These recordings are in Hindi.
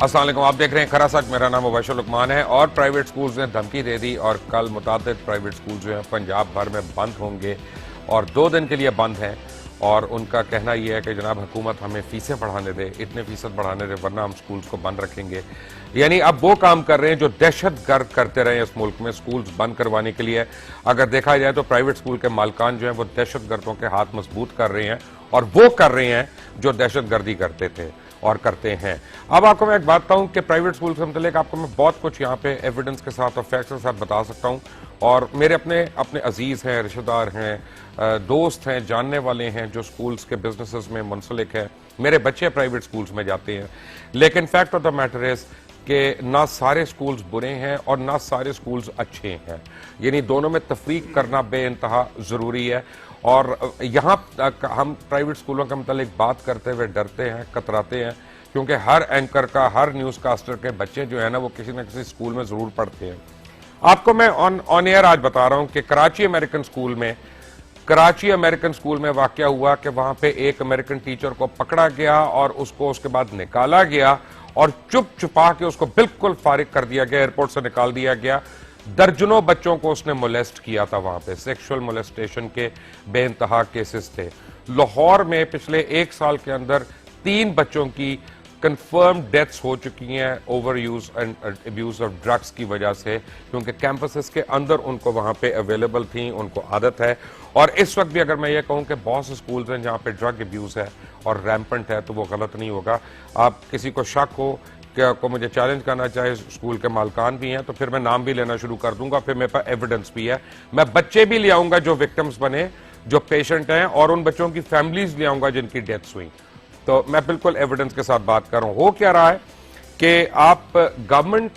अस्सलाम वालेकुम, आप देख रहे हैं खरा सच। मेरा नाम मुबशर लुकमान है। और प्राइवेट स्कूल्स ने धमकी दे दी और कल मुतादिद प्राइवेट स्कूल जो हैं पंजाब भर में बंद होंगे और 2 दिन के लिए बंद हैं। और उनका कहना यह है कि जनाब हुकूमत हमें फीसें बढ़ाने दे, इतने फीसद बढ़ाने दे, वरना हम स्कूल्स को बंद रखेंगे। यानी अब वो काम कर रहे हैं जो दहशत गर्द करते रहे इस मुल्क में, स्कूल्स बंद करवाने के लिए। अगर देखा जाए तो प्राइवेट स्कूल के मालकान जो हैं वो दहशत गर्दों के हाथ मजबूत कर रहे हैं और वो कर रहे हैं जो दहशत गर्दी करते थे और करते हैं। अब आपको मैं एक बात बताऊं कि प्राइवेट स्कूल से मतलब आपको मैं बहुत कुछ यहाँ पे एविडेंस के साथ और फैक्ट्स के साथ बता सकता हूं। और मेरे अपने अजीज हैं, रिश्तेदार हैं, दोस्त हैं, जानने वाले हैं जो स्कूल्स के बिजनेसेस में मुंसलिक है। मेरे बच्चे प्राइवेट स्कूल्स में जाते हैं। लेकिन fact of the matter is कि ना सारे स्कूल्स बुरे हैं और ना सारे स्कूल्स अच्छे हैं। यानी दोनों में तफरीक करना बेइंतहा जरूरी है। और यहाँ हम प्राइवेट स्कूलों के मतलब बात करते हुए डरते हैं, कतराते हैं, क्योंकि हर एंकर का, हर न्यूज कास्टर के बच्चे जो है ना वो किसी न किसी स्कूल में जरूर पढ़ते हैं। आपको मैं ऑन एयर आज बता रहा हूं कि कराची अमेरिकन स्कूल में वाकया हुआ कि वहां पे एक अमेरिकन टीचर को पकड़ा गया और उसको उसके बाद निकाला गया और चुप छुपा के उसको बिल्कुल फारिग कर दिया गया, एयरपोर्ट से निकाल दिया गया। दर्जनों बच्चों को उसने मोलेस्ट किया था वहां पे, सेक्सुअल मोलेस्टेशन के बेइंतहा केसेस थे। लाहौर में पिछले 1 साल के अंदर 3 बच्चों की कंफर्म डेथ्स हो चुकी हैं over use and abuse of drugs की वजह से, क्योंकि कैंपसेस के अंदर उनको वहां पे अवेलेबल थी, उनको आदत है। और इस वक्त भी अगर मैं ये कहूं कि बहुत से स्कूल्स हैं जहां पे ड्रग अब्यूज है और रैम्पेंट है, तो वो गलत नहीं होगा। आप किसी को शक हो क्या को मुझे चैलेंज करना चाहे, स्कूल के मालकान भी हैं, तो फिर मैं नाम भी लेना शुरू कर दूंगा, फिर मेरे पास एविडेंस भी है। मैं बच्चे भी ले आऊंगा जो विक्टिम्स बने, जो पेशेंट हैं, और उन बच्चों की फैमिलीज ले आऊंगा जिनकी डेथ्स हुई। तो मैं बिल्कुल एविडेंस के साथ बात कर रहा हूं। हो क्या रहा है कि आप गवर्नमेंट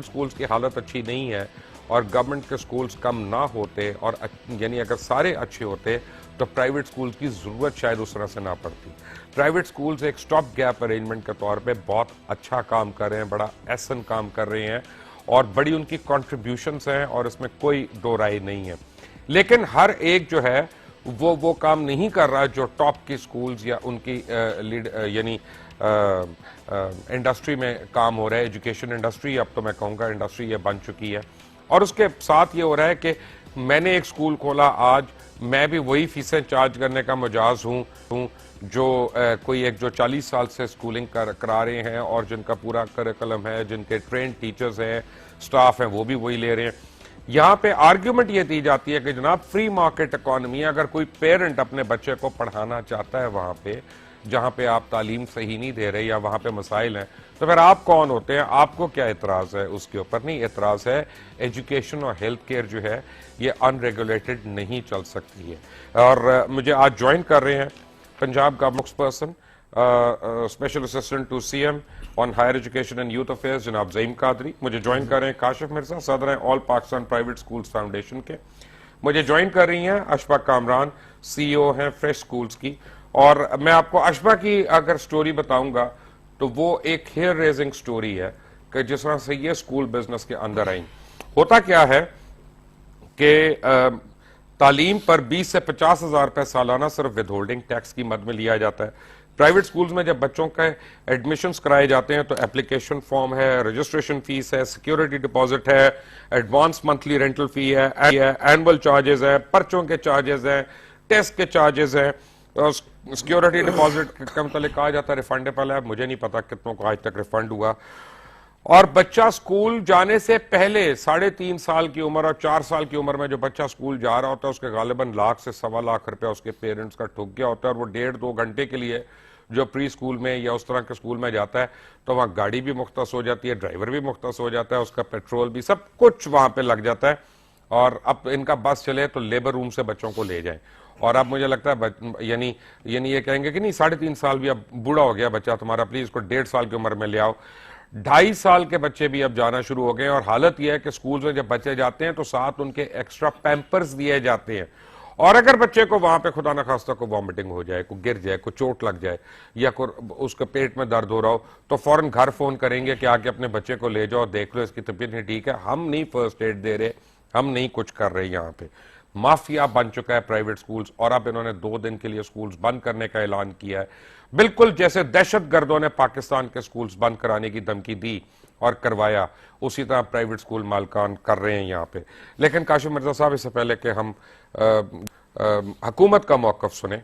स्कूल्स की हालत अच्छी नहीं है और गवर्नमेंट के स्कूल्स कम ना होते और यानी अगर सारे अच्छे होते तो प्राइवेट स्कूल्स की जरूरत शायद उस तरह से ना पड़ती। प्राइवेट स्कूल्स एक स्टॉप गैप अरेंजमेंट के तौर पे बहुत अच्छा काम कर रहे हैं, बड़ा एहसन काम कर रहे हैं और बड़ी उनकी कॉन्ट्रीब्यूशंस हैं और इसमें कोई दो राय नहीं है। लेकिन हर एक जो है वो काम नहीं कर रहा जो टॉप की स्कूल्स या उनकी यानी इंडस्ट्री में काम हो रहा है। एजुकेशन इंडस्ट्री, अब तो मैं कहूँगा इंडस्ट्री ये बन चुकी है। और उसके साथ ये हो रहा है कि मैंने एक स्कूल खोला, आज मैं भी वही फीसें चार्ज करने का मजाज हूँ जो कोई एक जो 40 साल से स्कूलिंग करा रहे हैं और जिनका पूरा करिकुलम है, जिनके ट्रेन टीचर्स हैं, स्टाफ हैं, वो भी वही ले रहे हैं। यहाँ पे आर्ग्यूमेंट ये दी जाती है कि जनाब फ्री मार्केट इकोनॉमी, अगर कोई पेरेंट अपने बच्चे को पढ़ाना चाहता है वहां पे जहां पे आप तालीम सही नहीं दे रहे या वहां पे मसाइल हैं, तो फिर आप कौन होते हैं? आपको क्या एतराज है उसके ऊपर? नहीं, एतराज है एजुकेशन और हेल्थ केयर जो है ये अनरेगुलेटेड नहीं चल सकती है। और मुझे आज ज्वाइन कर रहे हैं Punjab government person, special assistant to CM on higher education and youth affairs, जनाब ज़ईम कादरी। मुझे ज्वाइन कर रहे हैं काशिफ मिर्जा, सदर हैं all Pakistan private schools foundation के। मुझे ज्वाइन कर रही हैं अशफाक कामरान, सीईओ हैं फ्रेश स्कूल्स की। और मैं आपको अशफा की अगर स्टोरी बताऊंगा तो वो एक हेयर रेजिंग स्टोरी है कि जिस तरह से ये स्कूल बिजनेस के अंदर आई। होता क्या है कि तालीम पर 20 से 50 हजार रुपए सालाना सिर्फ विद होल्डिंग टैक्स की मद में लिया जाता है। प्राइवेट स्कूल्स में जब बच्चों के एडमिशन्स कराए जाते हैं तो एप्लीकेशन फॉर्म है, रजिस्ट्रेशन फीस है, सिक्योरिटी डिपॉजिट है, एडवांस मंथली रेंटल फी है, एनुअल चार्जेस है, पर्चों के चार्जेस हैं, टेस्ट के चार्जेस हैं। सिक्योरिटी डिपॉजिट का मतलब कहा जाता है रिफंडेबल है, मुझे नहीं पता कितनों को आज तक रिफंड हुआ। और बच्चा स्कूल जाने से पहले 3.5 साल की उम्र और 4 साल की उम्र में जो बच्चा स्कूल जा रहा होता है उसके गालिबन लाख से 1.25 लाख रुपया उसके पेरेंट्स का ठुक गया होता है। और वो 1.5-2 घंटे के लिए जो प्री स्कूल में या उस तरह के स्कूल में जाता है तो वहां गाड़ी भी मुख्तस हो जाती है, ड्राइवर भी मुख्तस हो जाता है, उसका पेट्रोल भी, सब कुछ वहां पे लग जाता है। और अब इनका बस चले तो लेबर रूम से बच्चों को ले जाए। और अब मुझे लगता है यानी ये कहेंगे कि नहीं 3.5 साल भी अब बूढ़ा हो गया बच्चा तुम्हारा, प्लीज इसको 1.5 साल की उम्र में ले आओ। 2.5 साल के बच्चे भी अब जाना शुरू हो गए। और हालत यह है कि स्कूल में जब बच्चे जाते हैं तो साथ उनके एक्स्ट्रा पैम्पर्स दिए जाते हैं। और अगर बच्चे को वहां पे खुदा न खास्ता को वॉमिटिंग हो जाए, को गिर जाए, को चोट लग जाए या को उसके पेट में दर्द हो रहा हो तो फौरन घर फोन करेंगे कि आके अपने बच्चे को ले जाओ, देख लो इसकी तबीयत नहीं ठीक है, हम नहीं फर्स्ट एड दे रहे, हम नहीं कुछ कर रहे यहाँ पे। माफिया बन चुका है प्राइवेट स्कूल्स, और अब इन्होंने 2 दिन के लिए स्कूल्स बंद करने का ऐलान किया है। बिल्कुल जैसे दहशतगर्दों ने पाकिस्तान के स्कूल्स बंद कराने की धमकी दी और करवाया, उसी तरह प्राइवेट स्कूल मालकान कर रहे हैं यहाँ पे। लेकिन काशिफ मिर्जा साहब, इससे पहले कि हम हुकूमत का मौकफ सुने,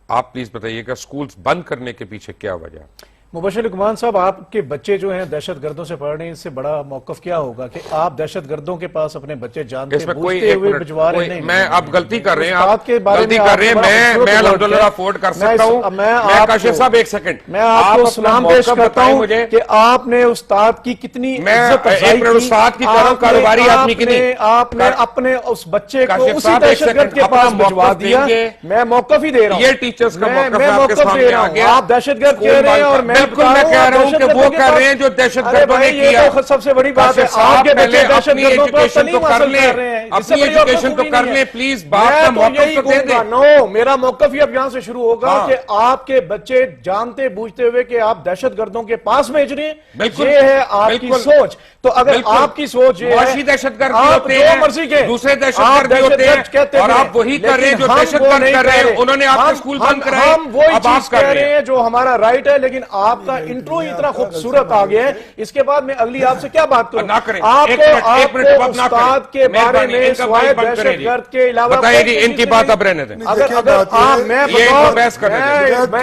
आप प्लीज बताइएगा स्कूल्स बंद करने के पीछे क्या वजह है? मुबशिर लुकमान साहब, आपके बच्चे जो हैं दहशतगर्दों से पढ़ रहे हैं, इससे बड़ा मौकफ क्या होगा कि आप दहशतगर्दों के पास अपने बच्चे जानते बूझते हुए भिजवा रहे नहीं? मैं आप गलती कर रहे हैं, आप गलती कर रहे हैं। मैं अल्हम्दुलिल्लाह अफोर्ड कर सकता हूं। मैं काशिफ साहब एक सेकंड, मैं आपको सलाम पेश करता हूं कि आपने उस्ताद की कितनी इज्जत अफजाई की, उस्ताद की तरह कारोबारी आदमी की नहीं, आपने अपने उस बच्चे को उसी दहशतगर्द के पास भिजवा दिया। मैं मौकफ ही दे रहा हूं, ये टीचर्स का मैं मौकफ दे रहा हूं। आप दहशतगर्द कह रहे हैं और बिल्कुल मैं कह रहा हूं कि वो कर रहे हैं जो दहशतगर्दों ने किया। तो सबसे बड़ी बात है, आपके बच्चे दहशतगर्दों पर तालीम हासिल कर रहे हैं। अपनी एजुकेशन तो कर ले प्लीज, बात का मौकफ तो दे दे। नो, मेरा मौकफ ही अब यहां से शुरू होगा कि आपके बच्चे जानते बूझते हुए कि आप दहशतगर्दों के पास भेज रहे हैं, ये है आपकी सोच। तो अगर आपकी सोच ये है, दहशतगर्द आप जो मर्जी के दूसरे दहशतगर्द होते हैं और आप वही कर रहे हैं जो दहशतगर्द कर रहे हैं। उन्होंने आपके स्कूल बंद कराए, हम वही चीज कह रहे हैं जो हमारा राइट है। लेकिन आपका इंट्रो इतना खूबसूरत आ गया है, इसके बाद मैं अगली आपसे क्या बात करूं? ना करें, आपको उस्ताद के बारे में सिवाय दहशतगर्द के अलावा बताइए, इनकी बात अब रहने दें। अगर मैं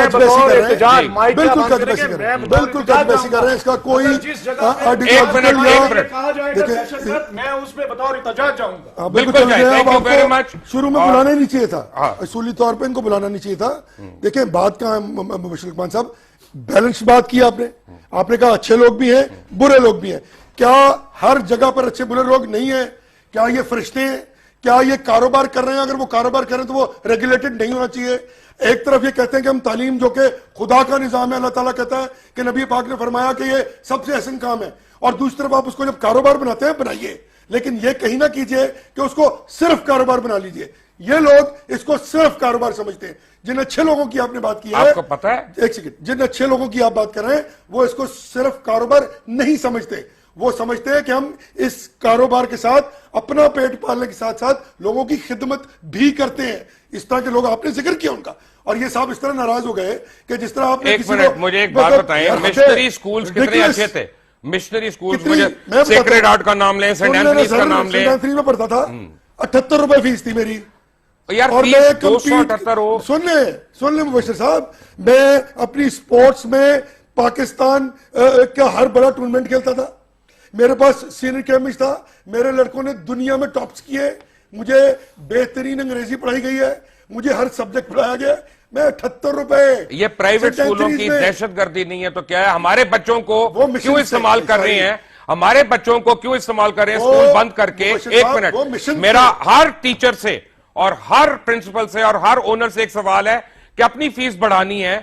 बतौर एहतजाज माइक बिल्कुल कदबैसी कर रहे हैं, इसका कोई एक मिनट मैं उसमें बतौर एहतजाज जाऊंगा। बिल्कुल, शुरू में बुलाना ही नहीं चाहिए था, असूली तौर पे इनको बुलाना नहीं चाहिए था। देखें बात का मुबशिर लुकमान साहब, बैलेंस बात की आपने कहा अच्छे लोग भी हैं बुरे लोग भी हैं। क्या हर जगह पर अच्छे बुरे लोग नहीं है? क्या ये फरिश्ते हैं? क्या ये कारोबार कर रहे हैं? अगर वो कारोबार करें तो वो रेगुलेटेड नहीं होना चाहिए। एक तरफ ये कहते हैं कि हम तालीम, जो कि खुदा का निजाम है, अल्लाह ताला कहता है कि नबी पाक ने फरमाया कि ये सबसे अहसन काम है, और दूसरी तरफ आप उसको जब कारोबार बनाते हैं, बनाइए, लेकिन ये कहीं ना कीजिए कि उसको सिर्फ कारोबार बना लीजिए। ये लोग इसको सिर्फ कारोबार समझते हैं। जिन अच्छे लोगों की आपने बात की है, आपको पता है, एक सेकंड, जिन अच्छे लोगों की आप बात कर रहे हैं वो इसको सिर्फ कारोबार नहीं समझते। वो समझते हैं कि हम इस कारोबार के साथ अपना पेट पालने के साथ साथ लोगों की खिदमत भी करते हैं। इस तरह के लोग आपने जिक्र किया उनका, और ये साहब इस तरह नाराज हो गए कि जिस तरह आपने एक मिनट मुझे एक बात बताएं, मिशनरी स्कूल्स कितने अच्छे थे? मिशनरी स्कूल्स, मुझे सेक्रेड हार्ट का नाम लें, सेंट एंथनीज का नाम लें। सेंट एंथनी में पढ़ता था, 78 रुपए फीस थी मेरी यार, और मैं 278 हो। सुन ले मुबशिर साहब, मैं अपनी स्पोर्ट्स में पाकिस्तान का हर बड़ा टूर्नामेंट खेलता था। मेरे पास सीनियर केमिस्ट था, मेरे लड़कों ने दुनिया में टॉप्स किए, मुझे बेहतरीन अंग्रेजी पढ़ाई गई है, मुझे हर सब्जेक्ट पढ़ाया गया। मैं 78 रुपए। ये प्राइवेट स्कूलों की दहशतगर्दी नहीं है तो क्या है? हमारे बच्चों को क्यों इस्तेमाल कर रहे हैं? हमारे बच्चों को क्यों इस्तेमाल कर रहे हैं स्कूल बंद करके? एक मिनट, मेरा हर टीचर से और हर प्रिंसिपल से और हर ओनर से एक सवाल है कि अपनी फीस बढ़ानी है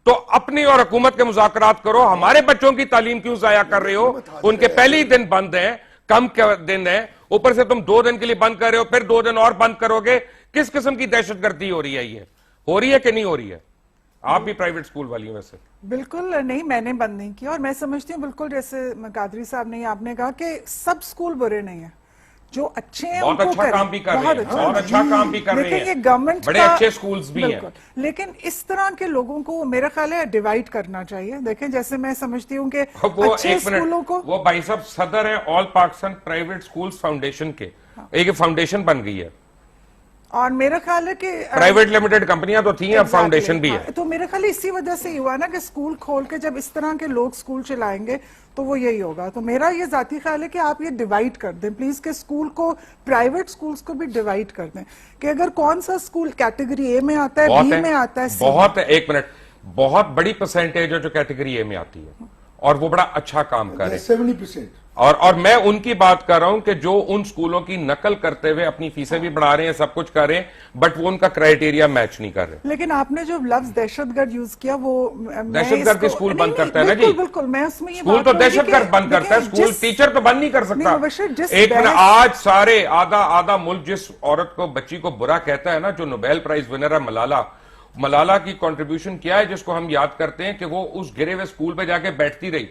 तो अपनी और हुकूमत के मुज़ाकरात करो। हमारे बच्चों की तालीम क्यों जाया कर रहे हो? उनके पहले ही दिन बंद हैं, कम के दिन है, ऊपर से तुम 2 दिन के लिए बंद कर रहे हो, फिर 2 दिन और बंद करोगे। किस किस्म की दहशतगर्दी हो रही है? ये हो रही है कि नहीं हो रही है? आप भी प्राइवेट स्कूल वाली हैं वैसे? बिल्कुल नहीं, मैंने बंद नहीं किया, और मैं समझती हूँ बिल्कुल जैसे कादरी साहब ने आपने कहा कि सब स्कूल बुरे नहीं है, जो अच्छे हैं बहुत अच्छा काम भी कर रहे हैं, बहुत अच्छा काम भी कर रहे हैं, ये गवर्नमेंट बड़े अच्छे स्कूल्स भी हैं। लेकिन इस तरह के लोगों को मेरा ख्याल है डिवाइड करना चाहिए। देखें, जैसे मैं समझती हूँ कि अच्छे स्कूलों को, वो भाई साहब सदर है all Pakistan private schools foundation के, एक फाउंडेशन बन गई है, और मेरा ख्याल है कि प्राइवेट लिमिटेड कंपनियां तो थी, अब फाउंडेशन भी है। तो मेरा ख्याल इसी वजह से हुआ ना कि स्कूल खोल के जब इस तरह के लोग स्कूल चलाएंगे तो वो यही होगा। तो मेरा ये जाती ख्याल है कि आप ये डिवाइड कर दें प्लीज, के स्कूल को, प्राइवेट स्कूल्स को भी डिवाइड कर दें कि अगर कौन सा स्कूल कैटेगरी ए में आता है, बी में आता है, बहुत है, एक मिनट, बहुत बड़ी परसेंटेज है जो कैटेगरी ए में आती है और वो बड़ा अच्छा काम कर रहे हैं, 70%। और मैं उनकी बात कर रहा हूं कि जो उन स्कूलों की नकल करते हुए अपनी फीसें भी बढ़ा रहे हैं, सब कुछ कर रहे हैं, बट वो उनका क्राइटेरिया मैच नहीं कर रहे। लेकिन आपने जो लफ्ज दहशतगर्द यूज किया, वो दहशतगर्द स्कूल बंद करता है ना जी? बिल्कुल, मैं उसमें ये स्कूल तो दहशतगर्द बंद करता है, स्कूल टीचर तो बंद नहीं कर सकता। एक मिनट, आज सारे आधा मुल्क जिस औरत को, बच्ची को बुरा कहता है ना, जो नोबेल प्राइज विनर है मलाला की कंट्रीब्यूशन क्या है जिसको हम याद करते हैं कि वो उस गिरे हुए स्कूल पे जाके बैठती रही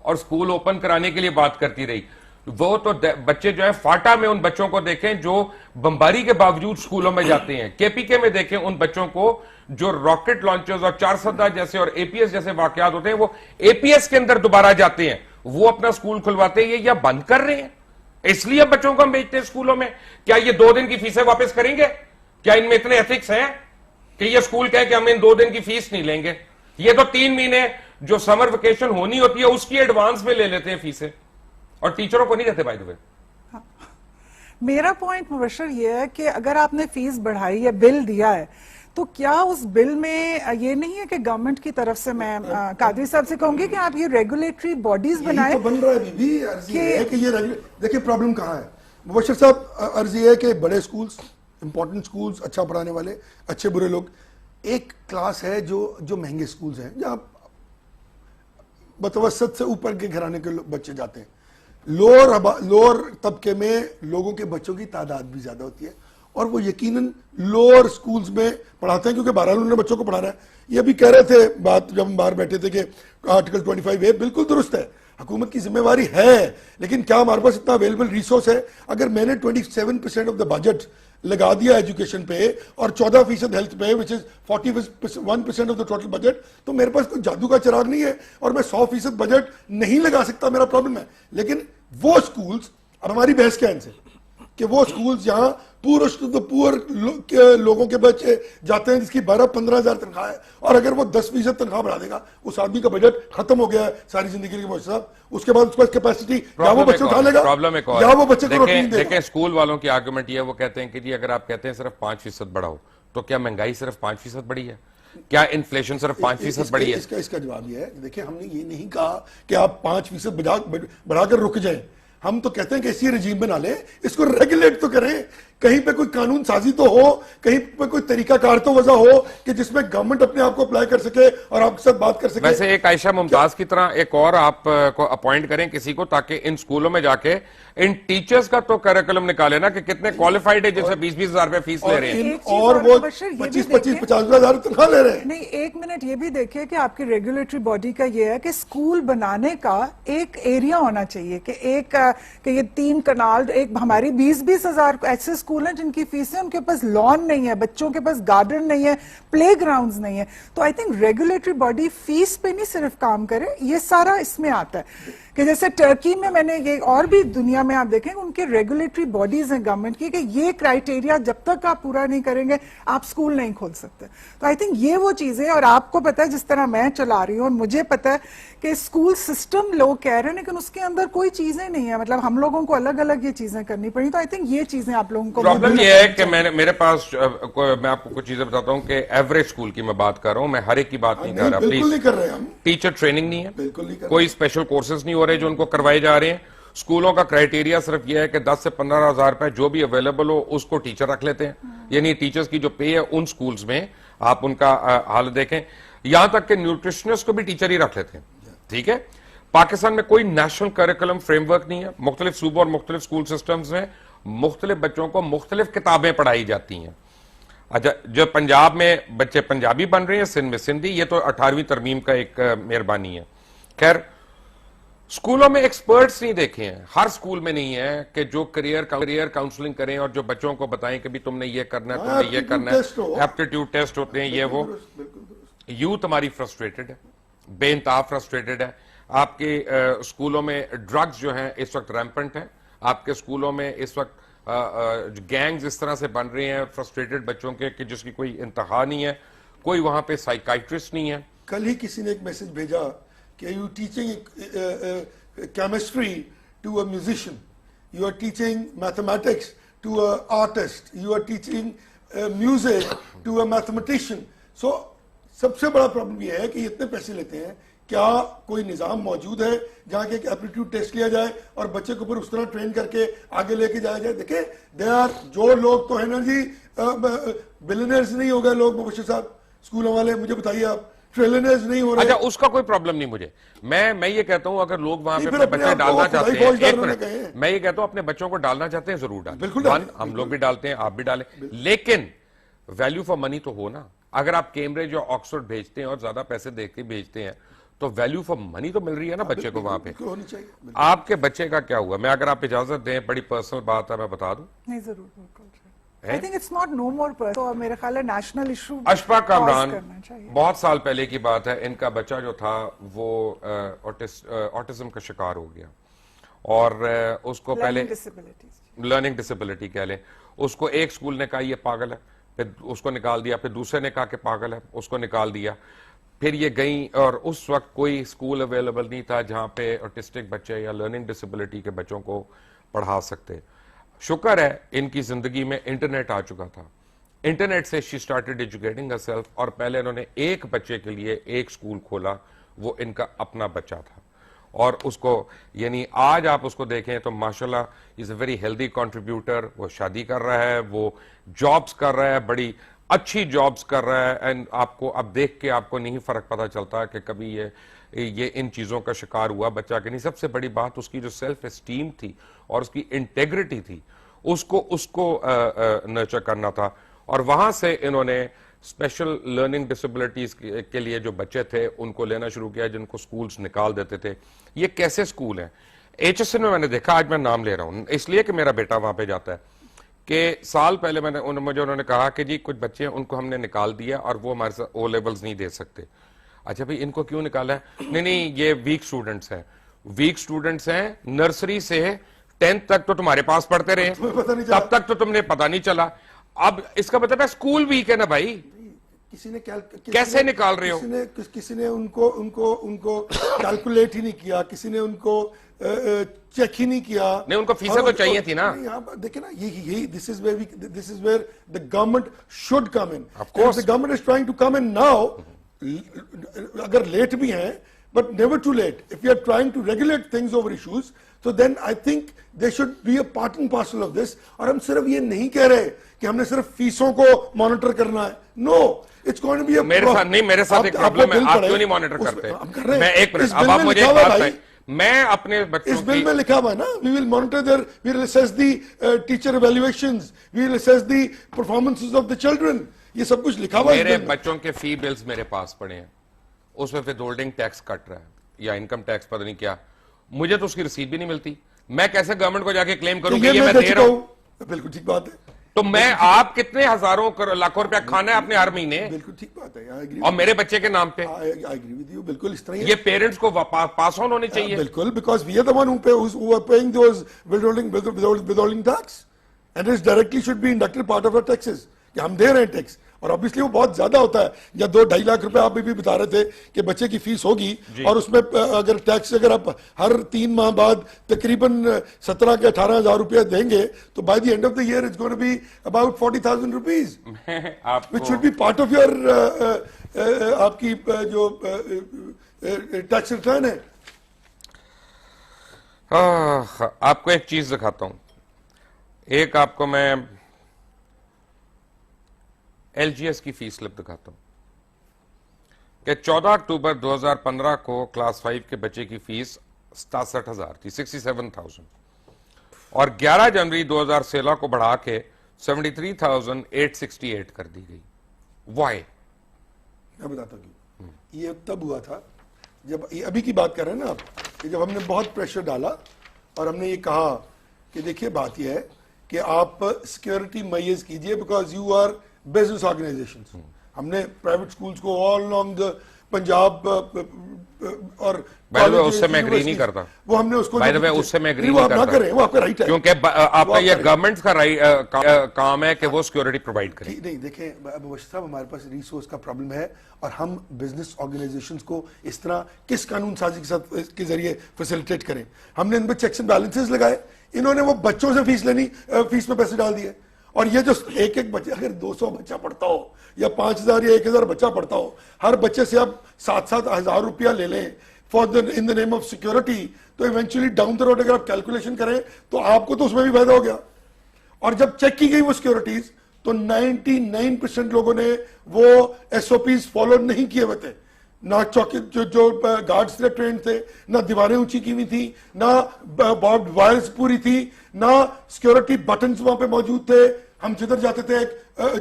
और स्कूल ओपन कराने के लिए बात करती रही। वो तो बच्चे जो है फाटा में उन बच्चों को देखें जो बमबारी के बावजूद स्कूलों में जाते हैं, केपीके में देखें उन बच्चों को जो रॉकेट लॉन्चर्स और 410 जैसे और एपीएस जैसे वाकयात होते हैं, वो एपीएस के अंदर दोबारा जाते हैं, वो अपना स्कूल खुलवाते हैं, ये या बंद कर रहे हैं, इसलिए बच्चों को हम भेजते हैं स्कूलों में। क्या ये 2 दिन की फीसें वापस करेंगे? क्या इनमें इतने एथिक्स हैं कि ये स्कूल कहे कि हम इन 2 दिन की फीस नहीं लेंगे? ये तो 3 महीने जो समर वेकेशन होनी होती है उसकी एडवांस में ले लेते हैं फीसें, और टीचरों को नहीं देते बाय द वे। मेरा पॉइंट मुबशर ये है कि अगर आपने फीस बढ़ाई है, बिल दिया है, तो क्या उस बिल में ये नहीं है कि गवर्नमेंट की तरफ से, मैं कादरी साहब से कहूंगी कि आप ये रेगुलेटरी बॉडीज बनाए। तो बन रहा है बीबी, अर्जी है कि ये देखिए प्रॉब्लम कहां है मुबशर साहब, अर्जी है कि बड़े स्कूल्स, इंपॉर्टेंट स्कूल्स, अच्छा पढ़ाने वाले, अच्छे बुरे लोग, एक क्लास है जो महंगे स्कूल्स हैं जहां मतवसत से ऊपर के घराने के बच्चे जाते हैं। लोअर तबके में लोगों के बच्चों की तादाद भी ज्यादा होती है, और वो यकीनन लोअर स्कूल्स में पढ़ाते हैं क्योंकि बहरहाल उन्होंने बच्चों को पढ़ाना है। ये भी कह रहे थे बात जब हम बाहर बैठे थे कि आर्टिकल 25A बिल्कुल दुरुस्त है, हुकूमत की जिम्मेवारी है, लेकिन क्या हमारे पास इतना अवेलेबल रिसोर्स है? अगर मैंने 27% ऑफ द बजट लगा दिया एजुकेशन पे और 14% हेल्थ पे, which is 41% of the total budget, तो मेरे पास कोई जादू का चिराग नहीं है और मैं 100% बजट नहीं लगा सकता, मेरा प्रॉब्लम है। लेकिन वो स्कूल्स, अब हमारी बहस क्या है इनसे कि वो स्कूल्स जहां पुअर लोगों के बच्चे जाते हैं जिसकी 12-15 हजार तनख्वाह है, और अगर वो 10% तनख्वाह बढ़ा देगा, उस आदमी का बजट खत्म हो गया है सारी जिंदगी के साहब, उसके बाद उसके पास कैपेसिटी या वो बच्चे उठा लेगा या वो बच्चे को रोटी नहीं देगा। देखें स्कूल वालों की आर्गुमेंट ये है, वो कहते हैं कि जी अगर आप कहते हैं सिर्फ 5% बढ़ाओ, तो क्या महंगाई सिर्फ 5% बढ़ी है? क्या इन्फ्लेशन सिर्फ 5% बढ़ी है? इसका जवाब ये है, देखिए हमने ये नहीं कहा कि आप 5% बढ़ाकर रुक जाए, हम तो कहते हैं कि ऐसी रजीम बना ले, इसको रेगुलेट तो करें, कहीं पे कोई कानून साजी तो हो, कहीं पे कोई तरीकाकार तो वजह हो कि जिसमें गवर्नमेंट अपने आप को अप्लाई कर सके और आपके साथ बात कर सके। वैसे एक आयशा मुमताज की तरह एक और आप को अपॉइंट करें किसी को, ताकि इन स्कूलों में जाके इन टीचर्स का तो करिकुलम निकाले ना कि कितने क्वालिफाइड है, जैसे 20-20 हजार रुपए फीस ले रहे हैं और वो 25-50 हजार तनख्वाह ले रहे हैं। नहीं, एक मिनट ये भी देखिए कि आपकी रेगुलेटरी बॉडी का ये है कि स्कूल बनाने का एक एरिया होना चाहिए, कि ये 3 कनाल, एक हमारी 20-20 हजार ऐसे स्कूल हैं जिनकी फीसें, उनके पास लॉन नहीं है, बच्चों के पास गार्डन नहीं है, प्ले ग्राउंड नहीं है। तो I think regulatory body fees पे नहीं सिर्फ काम करे, ये सारा इसमें आता है कि जैसे टर्की में, मैंने ये और भी दुनिया में आप देखें उनके रेगुलेटरी बॉडीज हैं गवर्नमेंट की कि ये क्राइटेरिया जब तक आप पूरा नहीं करेंगे आप स्कूल नहीं खोल सकते। तो आई थिंक ये वो चीजें, और आपको पता है जिस तरह मैं चला रही हूँ और मुझे पता है कि स्कूल सिस्टम लोग कह रहे हैं लेकिन उसके अंदर कोई चीजें नहीं है, मतलब हम लोगों को अलग अलग ये चीजें करनी पड़ी। तो आई थिंक ये चीजें आप लोगों को प्रॉब्लम ये है कि मेरे पास, मैं आपको कुछ चीजें बताता हूँ कि एवरेज स्कूल की मैं बात कर रहा हूँ, मैं हर एक की बात नहीं कर रहा, बिल्कुल नहीं कर रहे हम। टीचर ट्रेनिंग नहीं है, बिल्कुल नहीं कर रहे, कोई स्पेशल कोर्सेज नहीं हो रहे जो उनको करवाए जा रहे हैं। स्कूलों का क्राइटेरिया सिर्फ यह है कि 10 से 15 हजार रुपए जो भी अवेलेबल हो उसको टीचर रख लेते हैं, यानी टीचर्स की जो पे है उन स्कूल्स में आप उनका हाल देखें, यहां तक कि न्यूट्रिशनिस्ट को भी टीचर ही रख लेते हैं। ठीक है, पाकिस्तान में कोई नेशनल करिकुलम फ्रेमवर्क नहीं है, मुख्तलिफ सूबों और मुख्तलिफ स्कूल सिस्टम्स में मुख्तलिफ बच्चों को मुख्तलिफ किताबें पढ़ाई जाती हैं। अच्छा, जो पंजाब में बच्चे पंजाबी बन रहे हैं, सिंध में सिंधी, ये तो 18वीं तरमीम का एक मेहरबानी है। खैर, स्कूलों में एक्सपर्ट्स नहीं देखे हैं, हर स्कूल में नहीं है कि जो करियर काउंसलिंग करें और जो बच्चों को बताएं कि भी तुमने ये करना है, तुमने ये करना है, एप्टीट्यूड टेस्ट होते हैं, ये वो। यूथ हमारी फ्रस्ट्रेटेड है, बेइंतहा फ्रस्ट्रेटेड है। आपके स्कूलों में ड्रग्स जो हैं इस वक्त रैम्पेंट है, आपके स्कूलों में इस वक्त गैंग्स इस तरह से बन रहे हैं फ्रस्ट्रेटेड बच्चों के कि जिसकी कोई इंतहा नहीं है, कोई वहां पे साइकाइट्रिस्ट नहीं है। कल ही किसी ने एक मैसेज भेजा कि you teaching chemistry to a musician, you are teaching mathematics to a artist, you are teaching music to a mathematician. So सबसे बड़ा प्रॉब्लम यह है कि इतने पैसे लेते हैं, क्या कोई निजाम मौजूद है जहां के एप्टीट्यूड टेस्ट लिया जाए और बच्चे को फिर उस तरह ट्रेन करके आगे लेके जाया जाए? देखिए, दे आर, जो लोग तो है ना जी, बिलियनर्स नहीं हो गए लोग मुबशिर साहब, स्कूलों वाले, मुझे बताइए आप, ट्रिलियनर्स नहीं हो रहे। अच्छा, उसका कोई प्रॉब्लम नहीं मुझे, मैं ये कहता हूं अगर लोग वहां पे अपने बच्चे डालना चाहते हैं, एक मिनट, मैं ये कहता हूं अपने बच्चों को डालना चाहते हैं जरूर डालें, बिल्कुल, हम लोग भी डालते हैं, आप भी डालें, लेकिन वैल्यू फॉर मनी तो हो ना। अगर आप कैम्ब्रिज या ऑक्सफोर्ड भेजते हैं और ज्यादा पैसे दे के भेजते हैं तो वैल्यू फॉर मनी तो मिल रही है ना बच्चे को वहां पे। बिल्कुल होनी चाहिए। आपके बच्चे का क्या हुआ? मैं अगर आप इजाजत दें, बड़ी पर्सनल बात है, मैं बता दूं। नहीं, जरूर बिल्कुल। I think it's not know more person, तो मेरा ख्याल है नेशनल इशू अशफाक कामरान, बहुत साल पहले की बात है, इनका बच्चा जो था वो ऑटिज्म का शिकार हो गया और उसको पहले लर्निंग डिसेबिलिटी कह लें। उसको एक स्कूल ने कहा ये पागल है, फिर उसको निकाल दिया, फिर दूसरे ने कहा कि पागल है, उसको निकाल दिया। फिर ये गई और उस वक्त कोई स्कूल अवेलेबल नहीं था जहां पे ऑटिस्टिक बच्चे या लर्निंग डिसेबिलिटी के बच्चों को पढ़ा सकते। शुक्र है इनकी जिंदगी में इंटरनेट आ चुका था। इंटरनेट से शी स्टार्टेड एजुकेटिंग हरसेल्फ और पहले इन्होंने एक बच्चे के लिए एक स्कूल खोला, वो इनका अपना बच्चा था। और उसको यानी आज आप उसको देखें तो माशाल्लाह is a very healthy contributor. वो शादी कर रहा है, वो जॉब्स कर रहा है, बड़ी अच्छी जॉब्स कर रहा है। एंड आपको अब देख के आपको नहीं फर्क पता चलता कि कभी ये इन चीजों का शिकार हुआ बच्चा के नहीं। सबसे बड़ी बात उसकी जो सेल्फ एस्टीम थी और उसकी इंटेग्रिटी थी, उसको नर्चर करना था। और वहां से इन्होंने स्पेशल लर्निंग डिसेबिलिटीज के लिए जो बच्चे थे उनको लेना शुरू किया, जिनको स्कूल्स निकाल देते थे। ये कैसे स्कूल हैं? HSN में मैंने देखा, आज मैं नाम ले रहा हूं इसलिए कि मेरा बेटा वहां पे जाता है, कि साल पहले मुझे उन्होंने कहा कि जी कुछ बच्चे उनको हमने निकाल दिया और वो हमारे साथ O लेवल्स नहीं दे सकते। अच्छा भाई इनको क्यों निकाला है? नहीं ये वीक स्टूडेंट्स हैं। वीक स्टूडेंट्स हैं, नर्सरी से 10th तक तो तुम्हारे पास पढ़ते रहे, तब तक तो तुमने पता नहीं चला। अब इसका मतलब है स्कूल वीक है ना भाई। कैसे निकाल रहे हो? किसी ने उनको कैलकुलेट ही नहीं किया, किसी ने उनको चेक ही नहीं किया। नहीं उनको फीसें तो चाहिए थी ना। देखिए ना, यही this is where the government should come in. Of course the government is trying to come in now. अगर लेट भी हैं, but never too late. If we are trying to regulate things over issues, so then I think there should be a part and parcel of this. और हम सिर्फ ये नहीं कह रहे कि हमने सिर्फ फीसों को मॉनिटर करना है। No, it's going to be a मेरे साथ एक प्रॉब्लम है। आप क्यों नहीं मॉनिटर करते? मैं एक मिनट, अब आप मुझे एक बात बताइए। मैं अपने बच्चों इस बिल में लिखा हुआ है ना, we will monitor their, we will assess the teacher evaluations, we will assess the performances of the children. ये सब कुछ लिखा हुआ है। मेरे बच्चों के फी बिल्स मेरे पास पड़े हैं, उसमें फिर होल्डिंग टैक्स कट रहा है या इनकम टैक्स पता नहीं क्या, मुझे तो उसकी रसीद भी नहीं मिलती। मैं कैसे गवर्नमेंट को जाके क्लेम करूं कि ये मैं दे रहा हूं? बिल्कुल ठीक बात है। तो मैं आप कितने हजारों लाखों रुपया खाना है अपने हर महीने? बिल्कुल ठीक बात है। और मेरे बच्चे के नाम पे आई एग्री विद यू। बिल्कुल इस तरह ये पेरेंट्स को पास ऑन होने चाहिए। बिल्कुल, because we are the one who are paying those withholding tax and it directly should be inducted part of our taxes कि हम दे रहे हैं टैक्स। और ऑब्वियसली वो बहुत ज्यादा होता है। या 2-2.5 लाख रुपए आप भी बता रहे थे कि बच्चे की फीस होगी और उसमें अगर टैक्स अगर आप हर 3 माह बाद तकरीबन 17 के 18 हजार रुपया देंगे तो by the end of the year it's going to be about 40,000 rupees, which should be part of your आपकी जो टैक्स रिटर्न है। आपको एक चीज दिखाता हूं। एक आपको मैं LGS की फीस स्लिप दिखाता हूं कि 14 अक्टूबर 2015 को क्लास 5 के बच्चे की फीस 67,000 थी, 67,000, और 11 जनवरी 2016 को बढ़ा के 73,868 कर दी गई। वाई? मैं बताता हूं। ये तब हुआ था जब अभी की बात कर रहे हैं ना आप, कि जब हमने बहुत प्रेशर डाला और हमने ये कहा कि देखिए बात ये है कि आप सिक्योरिटी मैयर्स कीजिए because you are business organisations. हमने प्राइवेट स्कूल्स को ऑल अलोंग द पंजाब और उससे मैं एग्री नहीं करता। वो हमने उसको उससे मैं एग्री नहीं करता, वो आपका राइट है, क्योंकि आपका ये गवर्नमेंट का काम है कि वो सिक्योरिटी प्रोवाइड करे। नहीं देखें बशीर साहब, हमारे पास रिसोर्स का प्रॉब्लम है और हम बिजनेस ऑर्गेनाइजेशंस को इस तरह किस कानून साजी के साथ के जरिए फैसिलिटेट करें। हमने इन पर चेक्स एंड बैलेंसेस लगाए, इन्होंने वो बच्चों से फीस लेनी, फीस में पैसे डाल दिए। और ये जो एक बच्चे, अगर 200 बच्चा पढ़ता हो या 5,000 या 1,000 बच्चा पढ़ता हो, हर बच्चे से आप 7-7 हजार रुपया ले लें in the name of security, तो इवेंचुअली डाउन द रोड अगर आप कैलकुलेशन करें तो आपको तो उसमें भी फायदा हो गया। और जब चेक की गई वो सिक्योरिटीज तो 99% लोगों ने वो SOPs फॉलो नहीं किए हुए थे। ना चौकी जो गार्ड्स थे ट्रेन थे, ना दीवारें ऊंची की हुई थी, ना बार्ब्ड वायर्स पूरी थी, ना सिक्योरिटी बटन्स वहां पे मौजूद थे। हम जिधर जाते थे एक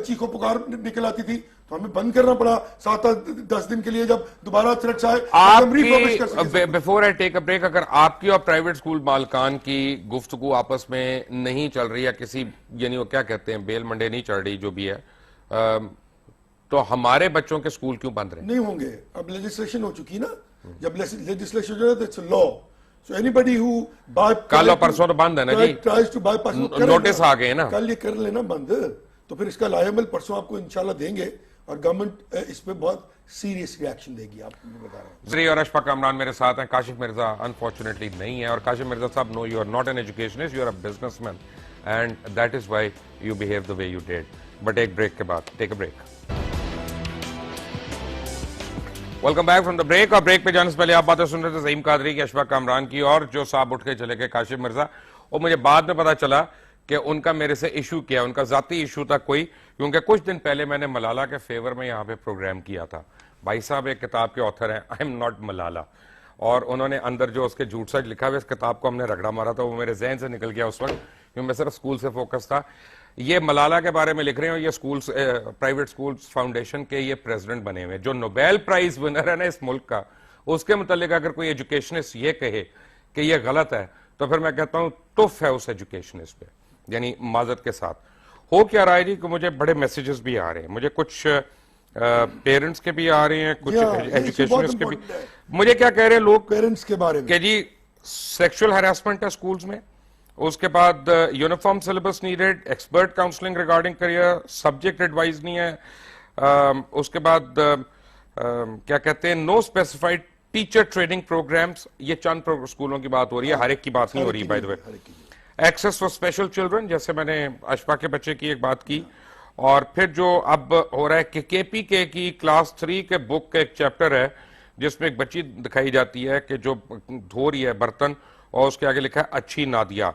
चीखो पुकार निकल आती थी। तो हमें बंद करना पड़ा 7-10 दिन के लिए, जब दोबारा थ्रेट्स आए हम रिफर्बिश कर सके। Before I take a break, अगर आपकी और प्राइवेट स्कूल मालकान की गुफ्तगू आपस में नहीं चल रही, या किसी यानी वो क्या कहते हैं बेल मंडे नहीं चल रही, जो भी है, तो हमारे बच्चों के स्कूल क्यों बंद रहे? नहीं होंगे, अब लेजिस्लेशन हो चुकी ना, जब लेजिस्लेशन जो है it's law, so anybody who by कल और परसों तो बंद है ना जी, ट्राइज टू बाईपास, नोटिस आ गए ना, कल ये कर लेना बंद, तो फिर इसका लायमल परसों आपको इंशाल्लाह देंगे और गवर्नमेंट इस पे बहुत सीरियस रिएक्शन देगी, आपको मैं बता रहा हूं। श्री और अशफाक कामरान मेरे साथ हैं, काशिफ मिर्जा अनफॉर्चुनेटली नहीं है, और काशिफ मिर्जा साहब, no you are not an educationist, you are a businessman and that is why you behave the way you did. But एक ब्रेक के बाद, take a break. Welcome back from the break. और ब्रेक पे जाने से पहले आप बातें सुन रहे थे ज़हीम कादरी की, अशफाक कामरान की, और जो साहब उठ के चले गए काशिफ मिर्जा, और मुझे बाद में पता चला कि उनका मेरे से इशू किया, उनका जाती इशू था कोई, क्योंकि कुछ दिन पहले मैंने मलाला के फेवर में यहाँ पे प्रोग्राम किया था। भाई साहब एक किताब के ऑथर हैं, आई एम नॉट मलाला, और उन्होंने अंदर जो उसके झूठ सच लिखा हुआ, इस किताब को हमने रगड़ा मारा था, वो मेरे जहन से निकल गया उस वक्त, क्योंकि मैं सिर्फ स्कूल से फोकस था। ये मलाला के बारे में लिख रहे हैं, ये स्कूल प्राइवेट स्कूल फाउंडेशन के ये प्रेसिडेंट बने हुए, जो नोबेल प्राइज विनर है ना इस मुल्क का, उसके मुतालिक अगर कोई एजुकेशनिस्ट ये कहे कि ये गलत है, तो फिर मैं कहता हूं तुफ है उस एजुकेशनिस्ट पे, यानी माजरत के साथ। हो क्या रहा है जी कि मुझे बड़े मैसेजेस भी आ रहे हैं, मुझे कुछ पेरेंट्स के भी आ रहे हैं, कुछ एजुकेशनिस्ट के भी। मुझे क्या कह रहे हैं लोग पेरेंट्स के बारे में कि जी सेक्सुअल हैरेसमेंट है स्कूल्स में, उसके बाद uniform syllabus needed, expert counselling regarding career, subject advice नहीं है, उसके बाद क्या कहते हैं no specified teacher training programmes, ये चंद स्कूलों की बात हो रही है, हर एक की बात नहीं हो रही by the way. Access for special children, जैसे मैंने अशफा के बच्चे की एक बात की, और फिर जो अब हो रहा है कि KPK की क्लास 3 के बुक का एक चैप्टर है जिसमें एक बच्ची दिखाई जाती है कि जो धो रही है बर्तन, और उसके आगे लिखा है अच्छी नादिया,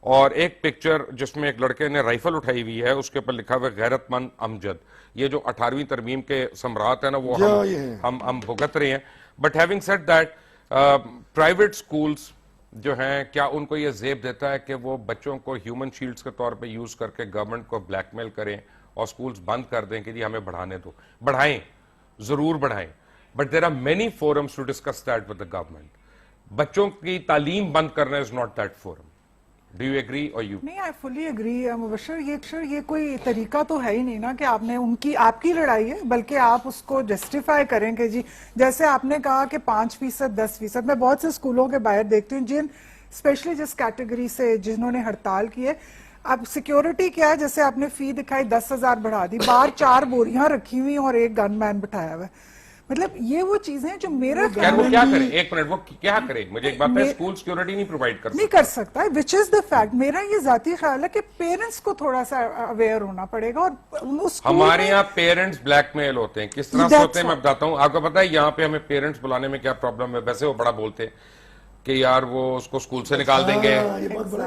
और एक पिक्चर जिसमें एक लड़के ने राइफल उठाई हुई है, उसके ऊपर लिखा हुआ है गैरतमंद अमजद। ये जो 18वीं तरमीम के सम्राट है ना, वो हम भुगत रहे हैं। But having said that, private schools जो हैं, क्या उनको ये जेब देता है कि वो बच्चों को ह्यूमन शील्ड्स के तौर पे यूज करके गवर्नमेंट को ब्लैकमेल करें और स्कूल्स बंद कर दें कि जी हमें बढ़ाने दो? बढ़ाएं, जरूर बढ़ाएं, but there are many forums to discuss that with the government. बच्चों की तालीम बंद करना is not that forum. Do you agree और यू? नहीं, आई फुली एग्री मुबशर, ये कोई तरीका तो है ही नहीं ना कि आपने आपकी लड़ाई है, बल्कि आप उसको जस्टिफाई करें कि जी जैसे आपने कहा कि 5%, 10%, मैं बहुत से स्कूलों के बाहर देखती हूँ जिन स्पेशली जिस कैटेगरी से जिन्होंने हड़ताल की है, अब सिक्योरिटी क्या है, जैसे आपने फी दिखाई 10,000 बढ़ा दी, बाहर 4 बोरियां रखी हुई और एक गनमैन बिठाया हुआ है। मतलब ये वो चीजें जो मेरा ख्याल, वो क्या करे, एक मिनट, वो क्या करे? मुझे एक बात है, स्कूल सिक्योरिटी नहीं प्रोवाइड कर सकता, विच इज द फैक्ट। मेरा ये जाती ख्याल है कि पेरेंट्स को थोड़ा सा अवेयर होना पड़ेगा। और हमारे यहाँ पेरेंट्स ब्लैकमेल होते हैं, किस तरह से होते हैं मैं बताता हूँ आपको। पता है यहाँ पे हमें पेरेंट्स बुलाने में क्या प्रॉब्लम है? वैसे वो बड़ा बोलते हैं कि यार वो उसको स्कूल से निकाल देंगे,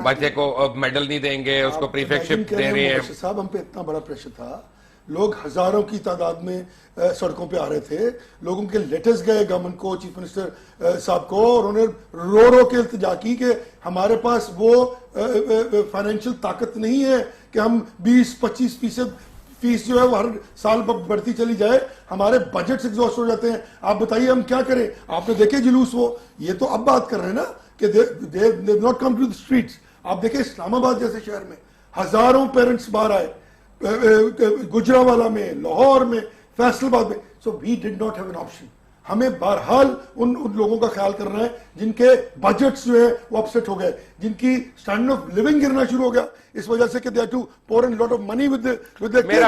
बच्चे को मेडल नहीं देंगे, उसको प्रीफेक्टशिप दे रहे हैं। साहब हम पे इतना बड़ा प्रेशर था, लोग हजारों की तादाद में सड़कों पे आ रहे थे, लोगों के लेटर्स गए गवर्नमेंट को, चीफ मिनिस्टर साहब को, और उन्हें रो रो के इल्तिजा की कि हमारे पास वो फाइनेंशियल ताकत नहीं है कि हम 20-25% फीस जो है वो हर साल बढ़ती चली जाए, हमारे बजट एग्जॉस्ट हो जाते हैं, आप बताइए हम क्या करें? आपने देखे जुलूस, वो ये तो अब बात कर रहे हैं ना कि they not come to the streets. आप देखें इस्लामाबाद जैसे शहर में हजारों पेरेंट्स बाहर आए, गुजरावाला में, लाहौर में, फैसलाबाद में। So we did not have an option. हमें बहरहाल उन लोगों का ख्याल करना है जिनके बजट्स जो है वो अपसेट हो गए, जिनकी स्टैंडर्ड ऑफ लिविंग गिरना शुरू हो गया इस वजह से कि they have to pour in lot of money with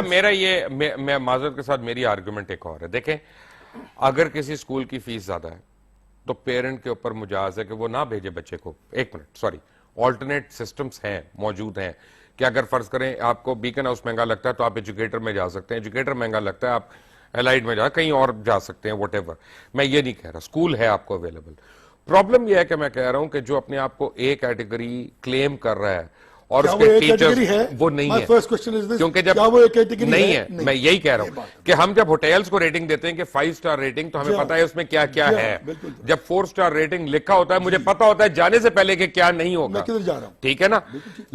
मेरा ये मैं माजरत के साथ मेरी आर्गुमेंट एक और है। देखें, अगर किसी स्कूल की फीस ज्यादा है तो पेरेंट के ऊपर मुजाज है कि वो ना भेजे बच्चे को। एक मिनट, सॉरी, ऑल्टरनेट सिस्टम्स हैं, मौजूद हैं कि अगर फर्ज करें आपको बीकन हाउस महंगा लगता है तो आप एजुकेटर में जा सकते हैं, एजुकेटर महंगा लगता है आप एलाइड में जा, कहीं और जा सकते हैं, व्हाटएवर। मैं ये नहीं कह रहा, स्कूल है आपको अवेलेबल। प्रॉब्लम यह है कि मैं कह रहा हूं कि जो अपने आप को ए कैटेगरी क्लेम कर रहा है और उसके टीचर्स वो नहीं है, क्योंकि जब नहीं है, मैं यही कह रहा हूं कि हम जब होटल्स को रेटिंग देते हैं कि 5 स्टार रेटिंग, तो हमें पता है उसमें क्या क्या है। जब 4 स्टार रेटिंग लिखा होता है, मुझे पता होता है जाने से पहले कि क्या नहीं होगा, ठीक है ना।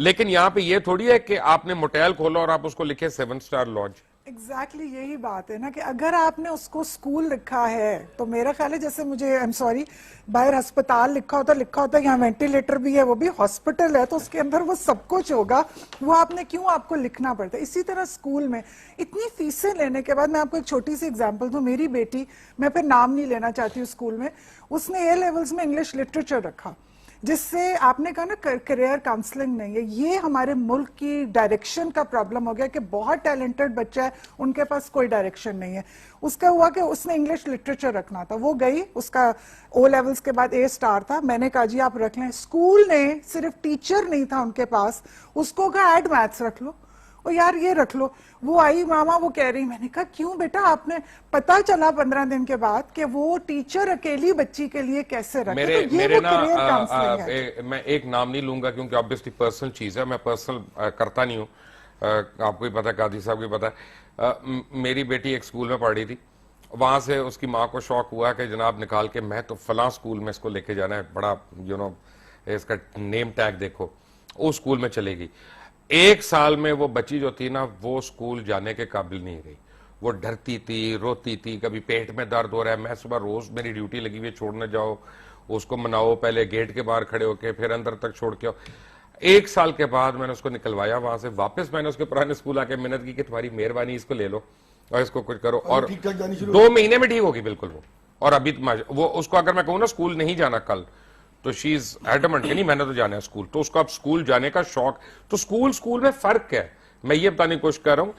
लेकिन यहाँ पे ये थोड़ी है कि आपने मोटेल खोला और आप उसको लिखे 7 स्टार लॉज। एग्जैक्टली यही बात है ना कि अगर आपने उसको स्कूल लिखा है तो मेरा ख्याल है, जैसे मुझे आई एम सॉरी बाहर अस्पताल लिखा होता यहाँ वेंटिलेटर भी है, वो भी हॉस्पिटल है, तो उसके अंदर वो सब कुछ होगा, वो आपने क्यों आपको लिखना पड़ता है। इसी तरह स्कूल में इतनी फीसें लेने के बाद, मैं आपको एक छोटी सी एग्जांपल दूं, मेरी बेटी, मैं फिर नाम नहीं लेना चाहती हूँ, स्कूल में उसने ए लेवल्स में इंग्लिश लिटरेचर रखा, जिससे आपने कहा ना करियर काउंसलिंग नहीं है। ये हमारे मुल्क की डायरेक्शन का प्रॉब्लम हो गया कि बहुत टैलेंटेड बच्चा है, उनके पास कोई डायरेक्शन नहीं है। उसका हुआ कि उसने इंग्लिश लिटरेचर रखना था, वो गई, उसका ओ लेवल्स के बाद ए स्टार था, मैंने कहा जी आप रख लें। स्कूल ने सिर्फ टीचर नहीं था उनके पास, उसको कहा ऐड मैथ्स रख लो, और यार ये रख लो। वो आई मामा, वो कह रही, मैंने कहा क्यों बेटा, आपने पता चला 15 दिन के बाद कि वो टीचर अकेली बच्ची के लिए कैसे रखे। तो ये वो करियर काउंसलिंग है। मैं एक नाम नहीं लूंगा क्योंकि ऑब्वियसली पर्सनल चीज है, मैं पर्सनल करता नहीं हूँ, आपको ही पता है, कादी साहब को पता है। मेरी बेटी एक स्कूल में पढ़ रही थी, वहां से उसकी माँ को शौक हुआ कि जनाब निकाल के मैं तो फलां स्कूल में इसको लेके जाना है, बड़ा इसका नेम टैग देखो, उस स्कूल में चलेगी। एक साल में वो बच्ची जो थी ना, वो स्कूल जाने के काबिल नहीं रही, वो डरती थी, रोती थी, कभी पेट में दर्द हो रहा है, मैं सुबह रोज मेरी ड्यूटी लगी हुई है, छोड़ने जाओ, उसको मनाओ, पहले गेट के बाहर खड़े होके फिर अंदर तक छोड़ के आओ। एक साल के बाद मैंने उसको निकलवाया वहां से, वापस मैंने उसके पुराने स्कूल आके मिन्नत की कि तुम्हारी मेहरबानी, इसको ले लो और इसको कुछ करो, और 2 महीने में ठीक होगी बिल्कुल वो। और अभी वो उसको अगर मैं कहूँ ना स्कूल नहीं जाना कल, तो शी इज एडमंट कि नहीं मैंने तो जाना है स्कूल, तो उसको अब स्कूल जाने का शौक। तो स्कूल में फर्क है, मैं ये बताने की कोशिश कर रहा हूँ।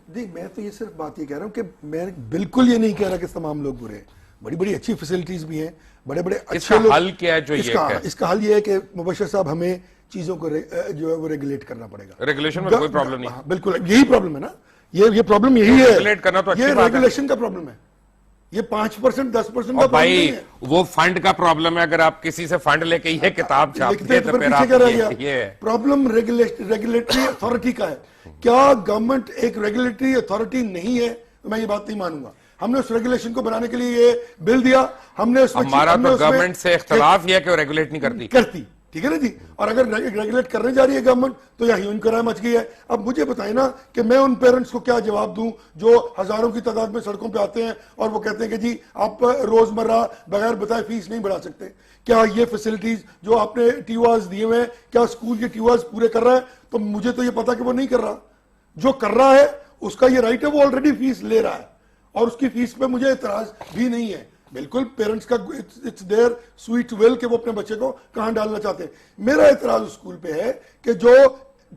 नहीं, मैं तो ये सिर्फ बात ये कह रहा हूँ कि मैं बिल्कुल ये नहीं कह रहा कि तमाम लोग बुरे हैं, बड़ी बड़ी अच्छी फैसिलिटीज भी हैं, बड़े बड़े अच्छे लोग। हल क्या है जो इसका हल ये है कि मुबश्शिर साहब, हमें चीजों को जो है वो रेगुलेट करना पड़ेगा। रेगुलेशन में कोई प्रॉब्लम नहीं, बिल्कुल यही प्रॉब्लम है ना, ये प्रॉब्लम यही है, रेगुलेट करना तो ये रेगुलेशन का प्रॉब्लम है, ये 5% 10% का भाई वो फंड का प्रॉब्लम है। अगर आप किसी से फंड लेके ये किताब छापते हैं तो फिर आप ये प्रॉब्लम रेगुलेटरी अथॉरिटी का है। क्या गवर्नमेंट एक रेगुलेटरी अथॉरिटी नहीं है? मैं ये बात नहीं मानूंगा। हमने उस रेगुलेशन को बनाने के लिए ये बिल दिया, हमने हमारा तो गवर्नमेंट से इख्तलाफ ये है कि वो रेगुलेट नहीं करती, ठीक है ना जी। और अगर रेगुलेट करने जा रही है गवर्नमेंट, तो यहाँ ह्यूमन क्राइम मच गई है। अब मुझे बताए ना कि मैं उन पेरेंट्स को क्या जवाब दूं जो हजारों की तादाद में सड़कों पे आते हैं और वो कहते हैं कि जी आप रोजमर्रा बगैर बताए फीस नहीं बढ़ा सकते। क्या ये फैसिलिटीज जो आपने टीवाज दिए हुए हैं, क्या स्कूल के टीवाज पूरे कर रहा है? तो मुझे तो ये पता कि वो नहीं कर रहा। जो कर रहा है उसका ये राइट है, वो ऑलरेडी फीस ले रहा है और उसकी फीस पे मुझे एतराज भी नहीं है। बिल्कुल पेरेंट्स का इट्स देयर स्वीट विल कि वो अपने बच्चे को कहां डालना चाहते हैं। मेरा एतराज उस स्कूल पे है कि जो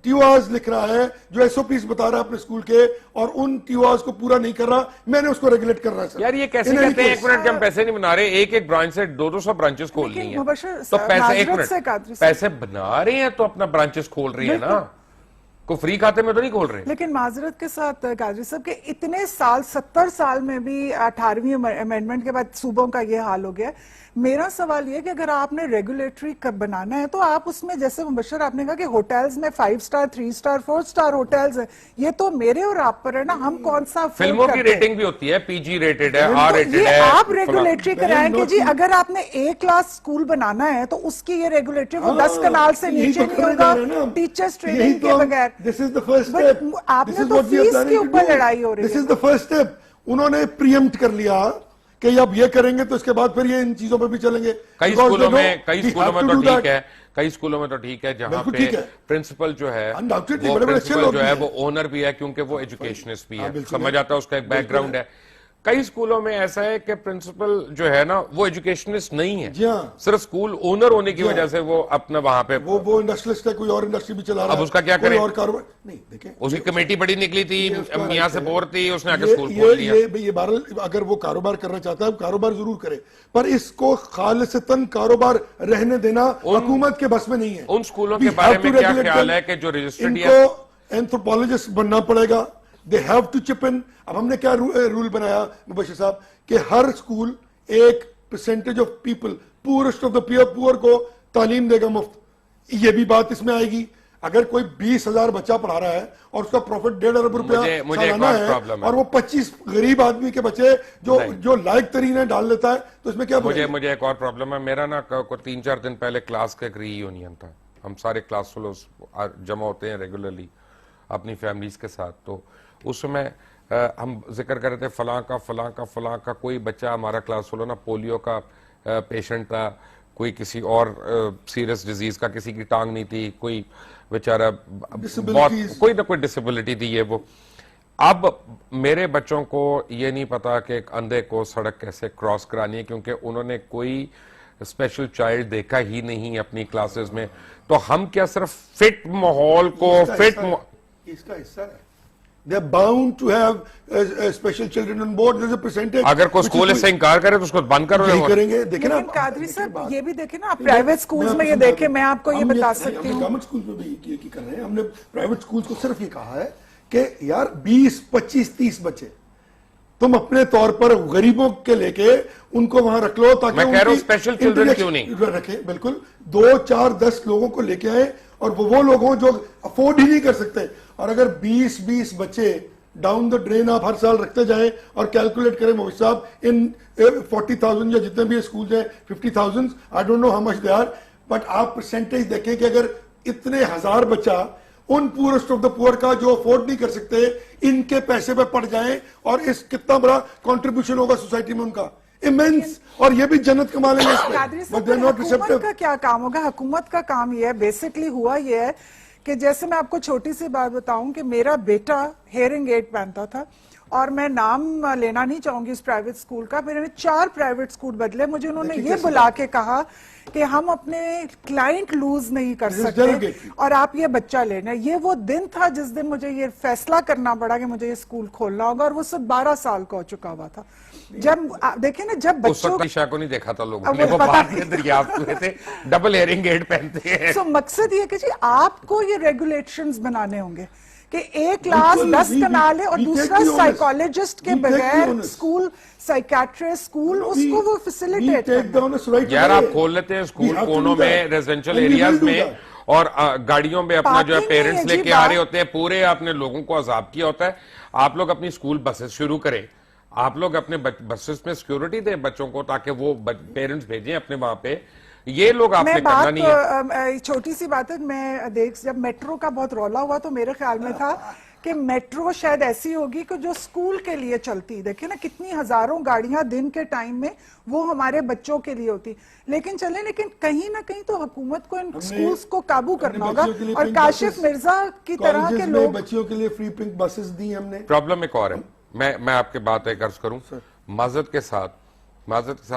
टीवाज लिख रहा है, जो एसओपीस बता रहा है अपने स्कूल के, और उन टीवाज को पूरा नहीं कर रहा, मैंने उसको रेगुलेट करना है। यार ये कैसे कहते हैं? एक मिनट, हम पैसे नहीं बना रहे, एक ब्रांच से 200 ब्रांचेस खोल रही है, तो पैसे, एक मिनट, पैसे बना रहे हैं तो अपना ब्रांचेस खोल रही है ना, को फ्री खाते में तो नहीं खोल रहे। लेकिन माजरत के साथ कादरी साहब के इतने साल, 70 साल में भी 18वीं अमेंडमेंट के बाद सूबों का ये हाल हो गया। मेरा सवाल ये कि अगर आपने रेगुलेटरी बनाना है तो आप उसमें, जैसे मुबश्शिर आपने कहा कि होटल्स में 5 स्टार 3 स्टार 4 स्टार होटल्स है, ये तो मेरे और आप पर है ना, हम कौन सा फिल्मों की रेटिंग भी होती है, पीजी रेटेड है, आर रेटेड है। आप रेगुलेटरी कराएंगे जी, अगर आपने ए क्लास स्कूल बनाना है तो उसकी ये रेगुलेटरी वो 10 कनाल से नीचे नहीं होगा टीचर्स ट्रेनिंग के बगैर। This is the first step, आपने तो फीस के ऊपर लड़ाई हो रही है। This is the first step. उन्होंने प्रीएम्प्ट कर लिया कि अब ये करेंगे तो इसके बाद फिर ये इन चीजों पर भी चलेंगे। कई स्कूलों में तो ठीक है, कई स्कूलों में तो ठीक है, जहां पे प्रिंसिपल जो है वो प्रिंसिपल जो है वो ओनर भी है, क्योंकि वो एजुकेशनिस्ट भी है, समझ आता है, उसका एक बैकग्राउंड है। कई स्कूलों में ऐसा है कि प्रिंसिपल जो है ना वो एजुकेशनिस्ट नहीं है, सिर्फ स्कूल ओनर होने की वजह से वो अपना वहां पे वो इंडस्ट्रियलिस्ट है, कोई और इंडस्ट्री भी चला रहा है। अब उसका क्या करें? और कारोबार नहीं, देखें उसकी कमेटी बड़ी निकली थी, यहाँ से बोर थी, उसने आके स्कूल खोल लिया। ये अगर वो कारोबार करना चाहता है कारोबार जरूर करे, पर इसको खालिसतन कारोबार रहने देना हुकूमत के बस में नहीं है। उन स्कूलों के बारे में क्या ख्याल है कि जो रजिस्टर्ड इनको एंथ्रोपोलॉजिस्ट बनना पड़ेगा, they have to chip in. अब हमने क्या रूल बनाया मुबश्शिर साहब कि हर स्कूल एक percentage of people, poorest of the poor को तालीम देगा मुफ्त। ये भी बात इसमें आएगी। अगर कोई 20,000 बच्चा पढ़ा रहा है और उसका प्रॉफिट 1.5 अरब रुपया सालाना है और वो 25 गरीब आदमी के बच्चे जो लायक तरीन है डाल लेता है, तो इसमें क्या? मुझे एक और प्रॉब्लम है। मेरा ना 3-4 दिन पहले क्लास का एक रीयूनियन था, हम सारे क्लास फेलोज जमा होते हैं रेगुलरली अपनी फैमिलीज के साथ, तो उस समय हम जिक्र कर रहे थे फलां का कोई बच्चा हमारा क्लास फॉलो ना पोलियो का पेशेंट था, कोई किसी और सीरियस डिजीज का, किसी की टांग नहीं थी, कोई बेचारा बहुत कोई ना कोई डिसेबिलिटी थी ये वो। अब मेरे बच्चों को ये नहीं पता कि एक अंधे को सड़क कैसे क्रॉस करानी है, क्योंकि उन्होंने कोई स्पेशल चाइल्ड देखा ही नहीं अपनी क्लासेस में। तो हम क्या सिर्फ फिट माहौल को इसका हिस्सा है। They are bound to have special children on board. There's a percentage. अगर कोई स्कूल इससे इनकार करे तो उसको बंद करो। यही करेंगे। देखें ना, लेकिन कादरी साहब ये भी देखें ना, आप प्राइवेट स्कूल्स में ये देखें, मैं आपको ये बता सकती हूँ, गवर्नमेंट स्कूल में भी ये कर रहे हैं। हमने प्राइवेट स्कूल्स को सिर्फ ये कहा है कि यार 20, 25, 30 बच्चे तुम अपने तौर पर गरीबों के लेके उनको वहां रख लो, ताकि मैं कह रहा हूं स्पेशल चिल्ड्रन क्यों नहीं रखे। बिल्कुल 2, 4, 10 लोगों को लेके आए, और वो लोग हों जो अफोर्ड ही नहीं कर सकते। और अगर 20 बच्चे डाउन द ड्रेन आप हर साल रखते जाएं और कैलकुलेट करें मोहित साहब, इन 40,000 या जितने भी स्कूल हैं 50,000, I don't know how much they are, but आप परसेंटेज देखें कि अगर इतने हजार बच्चा उन पूरेस्ट ऑफ द पुअर का जो अफोर्ड नहीं कर सकते, इनके पैसे पे पड़ जाए, और इस कितना बड़ा कंट्रीब्यूशन होगा सोसाइटी में उनका, इमेंस, और ये भी जन्नत कमा लेंगे इसमें। हुकूमत का क्या काम होगा? हुकूमत का काम ये है, बेसिकली हुआ ये है कि जैसे मैं आपको छोटी सी बात बताऊं कि मेरा बेटा हेयरिंग एड पहनता था, और मैं नाम लेना नहीं चाहूंगी इस प्राइवेट स्कूल का, मैंने 4 प्राइवेट स्कूल बदले, मुझे उन्होंने ये बुला के कहा कि हम अपने क्लाइंट लूज नहीं कर सकते और आप ये बच्चा लेना। ये वो दिन था जिस दिन मुझे ये फैसला करना पड़ा कि मुझे ये स्कूल खोलना होगा, और वो सब 12 साल का हो चुका हुआ था। जब देखिए ना, जब बच्चों को नहीं देखा था लोगों ने, वो बाहर के दरियाफ्त हुए थे, डबल हेयरिंग एड पहनते हैं। सो मकसद ये कि जी आपको ये रेगुलेशंस बनाने होंगे कि एक क्लास 10 कना ले, और दूसरा साइकोलॉजिस्ट के बगैर स्कूल, साइकेट्रिस्ट स्कूल, उसको वो फैसिलिटेट करना। यार आप खोल लेते हैं स्कूल कोनों में, रेजिडेंशियल एरियाज में, और गाड़ियों में अपना जो है पेरेंट्स लेके आ रहे होते हैं, पूरे आपने लोगों को अजाब किया होता है। आप लोग अपनी स्कूल बसेस शुरू करें, आप लोग अपने बसेस में सिक्योरिटी दें बच्चों को, ताकि वो पेरेंट्स भेजें अपने वहां पे। ये लोग आपने करना नहीं है। छोटी सी बात है, मैं जब मेट्रो का बहुत रौला हुआ तो मेरे ख्याल में था कि मेट्रो शायद ऐसी होगी कि जो स्कूल के लिए चलती, देखिए ना कितनी हजारों गाड़ियां दिन के टाइम में वो हमारे बच्चों के लिए होती, लेकिन कहीं ना कहीं तो हुकूमत को इन स्कूल्स को काबू करना होगा। और काशिफ मिर्जा की तरह के लोग, बच्चों के लिए फ्री पिंक बसेस दी हमने। प्रॉब्लम एक और है, मैं आपके बात एक अर्ज करूं, माजरत के साथ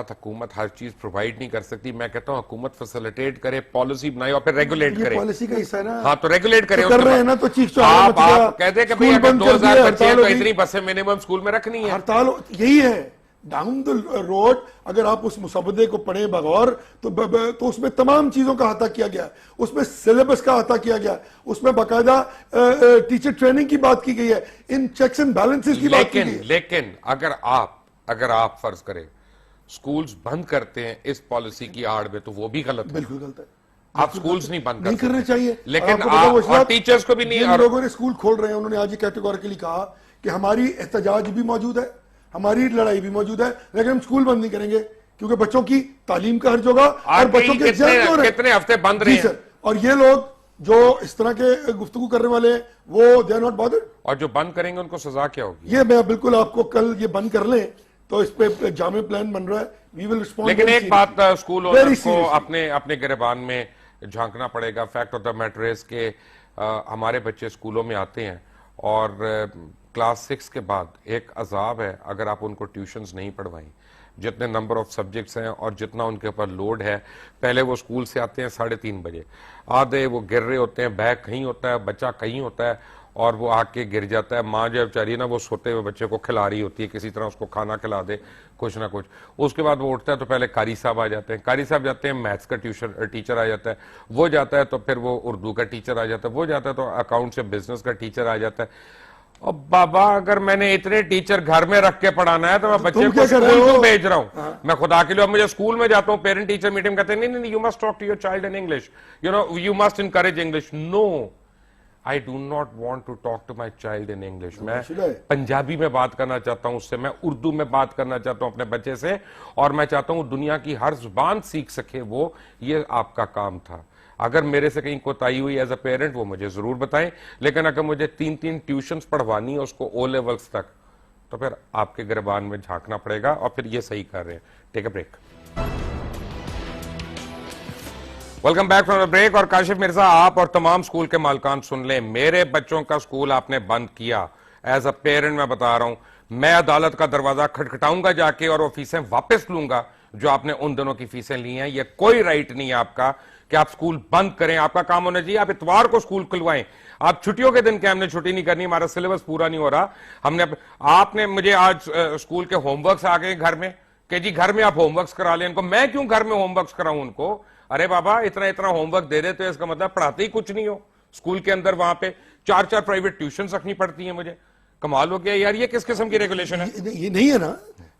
हुकूमत हर चीज प्रोवाइड नहीं कर सकती। मैं कहता हूं हुकूमत फैसिलिटेट करे, पॉलिसी बनाए और फिर रेगुलेट करे। पॉलिसी का हिस्सा है ना। हाँ, तो रेगुलेट करे। तो कर रहे हैं ना, तो चीफ आप कहते हैं कि भाई अगर 2000 बच्चे हैं तो इतनी बसें मिनिमम स्कूल में रखनी है। हड़ताल यही है, डाउन द रोड। अगर आप उस मुसवदे को पढ़े बगौर तो उसमें तमाम चीजों का अहाता किया गया, उसमें सिलेबस का अहाता किया गया, उसमें बाकायदा टीचर ट्रेनिंग की बात की गई है, इन चेक्स एंड बैलेंसेस की बात की गई है। लेकिन अगर आप फर्ज करें स्कूल्स बंद करते हैं इस पॉलिसी की आड़ में, तो वो भी गलत है। बिल्कुल गलत है। आप स्कूल्स नहीं बंद नहीं करने चाहिए, लेकिन आप टीचर्स को भी नहीं। जिन लोगों ने स्कूल खोल रहे हैं उन्होंने आज कैटेगोरिकली कहा कि हमारी एहतजाज भी मौजूद है, हमारी लड़ाई भी मौजूद है, लेकिन हम स्कूल बंद नहीं करेंगे, क्योंकि बच्चों की तालीम का हर्ज होगा और बच्चों के कितने हफ्ते बंद रहे हैं। और ये लोग जो इस तरह के गुफ्तगू करने वाले हैं वो दे आर नॉट बॉदर्ड, और जो बंद करेंगे उनको सजा क्या होगी? ये मैं बिल्कुल आपको कल ये बंद कर लें तो इस पे जामे प्लान बन रहा है, वी विल रिस्पॉन्ड। लेकिन एक बात स्कूल ओनर को अपने गिरबान में झांकना पड़ेगा। Fact of the matter is के हमारे बच्चे स्कूलों में आते हैं और क्लास 6 के बाद एक अजाब है अगर आप उनको ट्यूशंस नहीं पढ़वाएं। जितने नंबर ऑफ सब्जेक्ट्स हैं और जितना उनके ऊपर लोड है, पहले वो स्कूल से आते हैं 3:30 बजे, आधे वो गिर रहे होते हैं, बैग कहीं होता है, बच्चा कहीं होता है, और वो आके गिर जाता है। माँ जो बेचारी ना वो सोते हुए बच्चे को खिला रही होती है, किसी तरह उसको खाना खिला दे, कुछ ना कुछ। उसके बाद वो उठता है तो पहले कारी साहब आ जाते हैं, कारी साहब जाते हैं, मैथ्स का टीचर आ जाता है, वो जाता है तो फिर वो उर्दू का टीचर आ जाता है, वो जाता है तो अकाउंट से बिजनेस का टीचर आ जाता है। और बाबा अगर मैंने इतने टीचर घर में रख के पढ़ाना है तो मैं बच्चे को स्कूल क्यों भेज रहा हूं? मैं खुदा के लिए मुझे स्कूल में जाता हूं, पेरेंट टीचर मीटिंग कहते हैं नहीं, you must talk to your child in English, you must encourage English. No, I do not want to talk to my child in English. मैं पंजाबी में बात करना चाहता हूं उससे, मैं उर्दू में बात करना चाहता हूं अपने बच्चे से, और मैं चाहता हूं दुनिया की हर जुबान सीख सके वो। ये आपका काम था। अगर मेरे से कहीं कोताही हुई एज अ पेरेंट वो मुझे जरूर बताएं, लेकिन अगर मुझे 3-3 ट्यूशंस पढ़वानी है उसको ओ लेवल्स तक, तो फिर आपके गिरबान में झांकना पड़ेगा और फिर ये सही कर रहे हैं। Take a break. Welcome back from the break. और काशिफ मिर्जा, आप और तमाम स्कूल के मालकान सुन लें, मेरे बच्चों का स्कूल आपने बंद किया, एज अ पेरेंट मैं बता रहा हूं, मैं अदालत का दरवाजा खटखटाऊंगा जाके और वो फीसें वापस लूंगा जो आपने उन दिनों की फीसें ली हैं। ये कोई राइट नहीं है आपका कि आप स्कूल बंद करें। आपका काम होना चाहिए आप इतवार को स्कूल खुलवाएं। आप छुट्टियों के दिन क्या हमने छुट्टी नहीं करनी, हमारा सिलेबस पूरा नहीं हो रहा, हमने आपने मुझे आज स्कूल के होमवर्क्स आ गए घर में कि जी घर में आप होमवर्क्स करा लें इनको। मैं क्यों घर में होमवर्क्स कराऊं उनको? अरे बाबा, इतना इतना होमवर्क दे देते, इसका मतलब पढ़ाते ही कुछ नहीं हो। स्कूल के अंदर वहां पे 4-4 प्राइवेट ट्यूशन रखनी पड़ती है मुझे। कमाल हो गया यार, ये किस किस्म की रेगुलेशन है? ये नहीं है ना,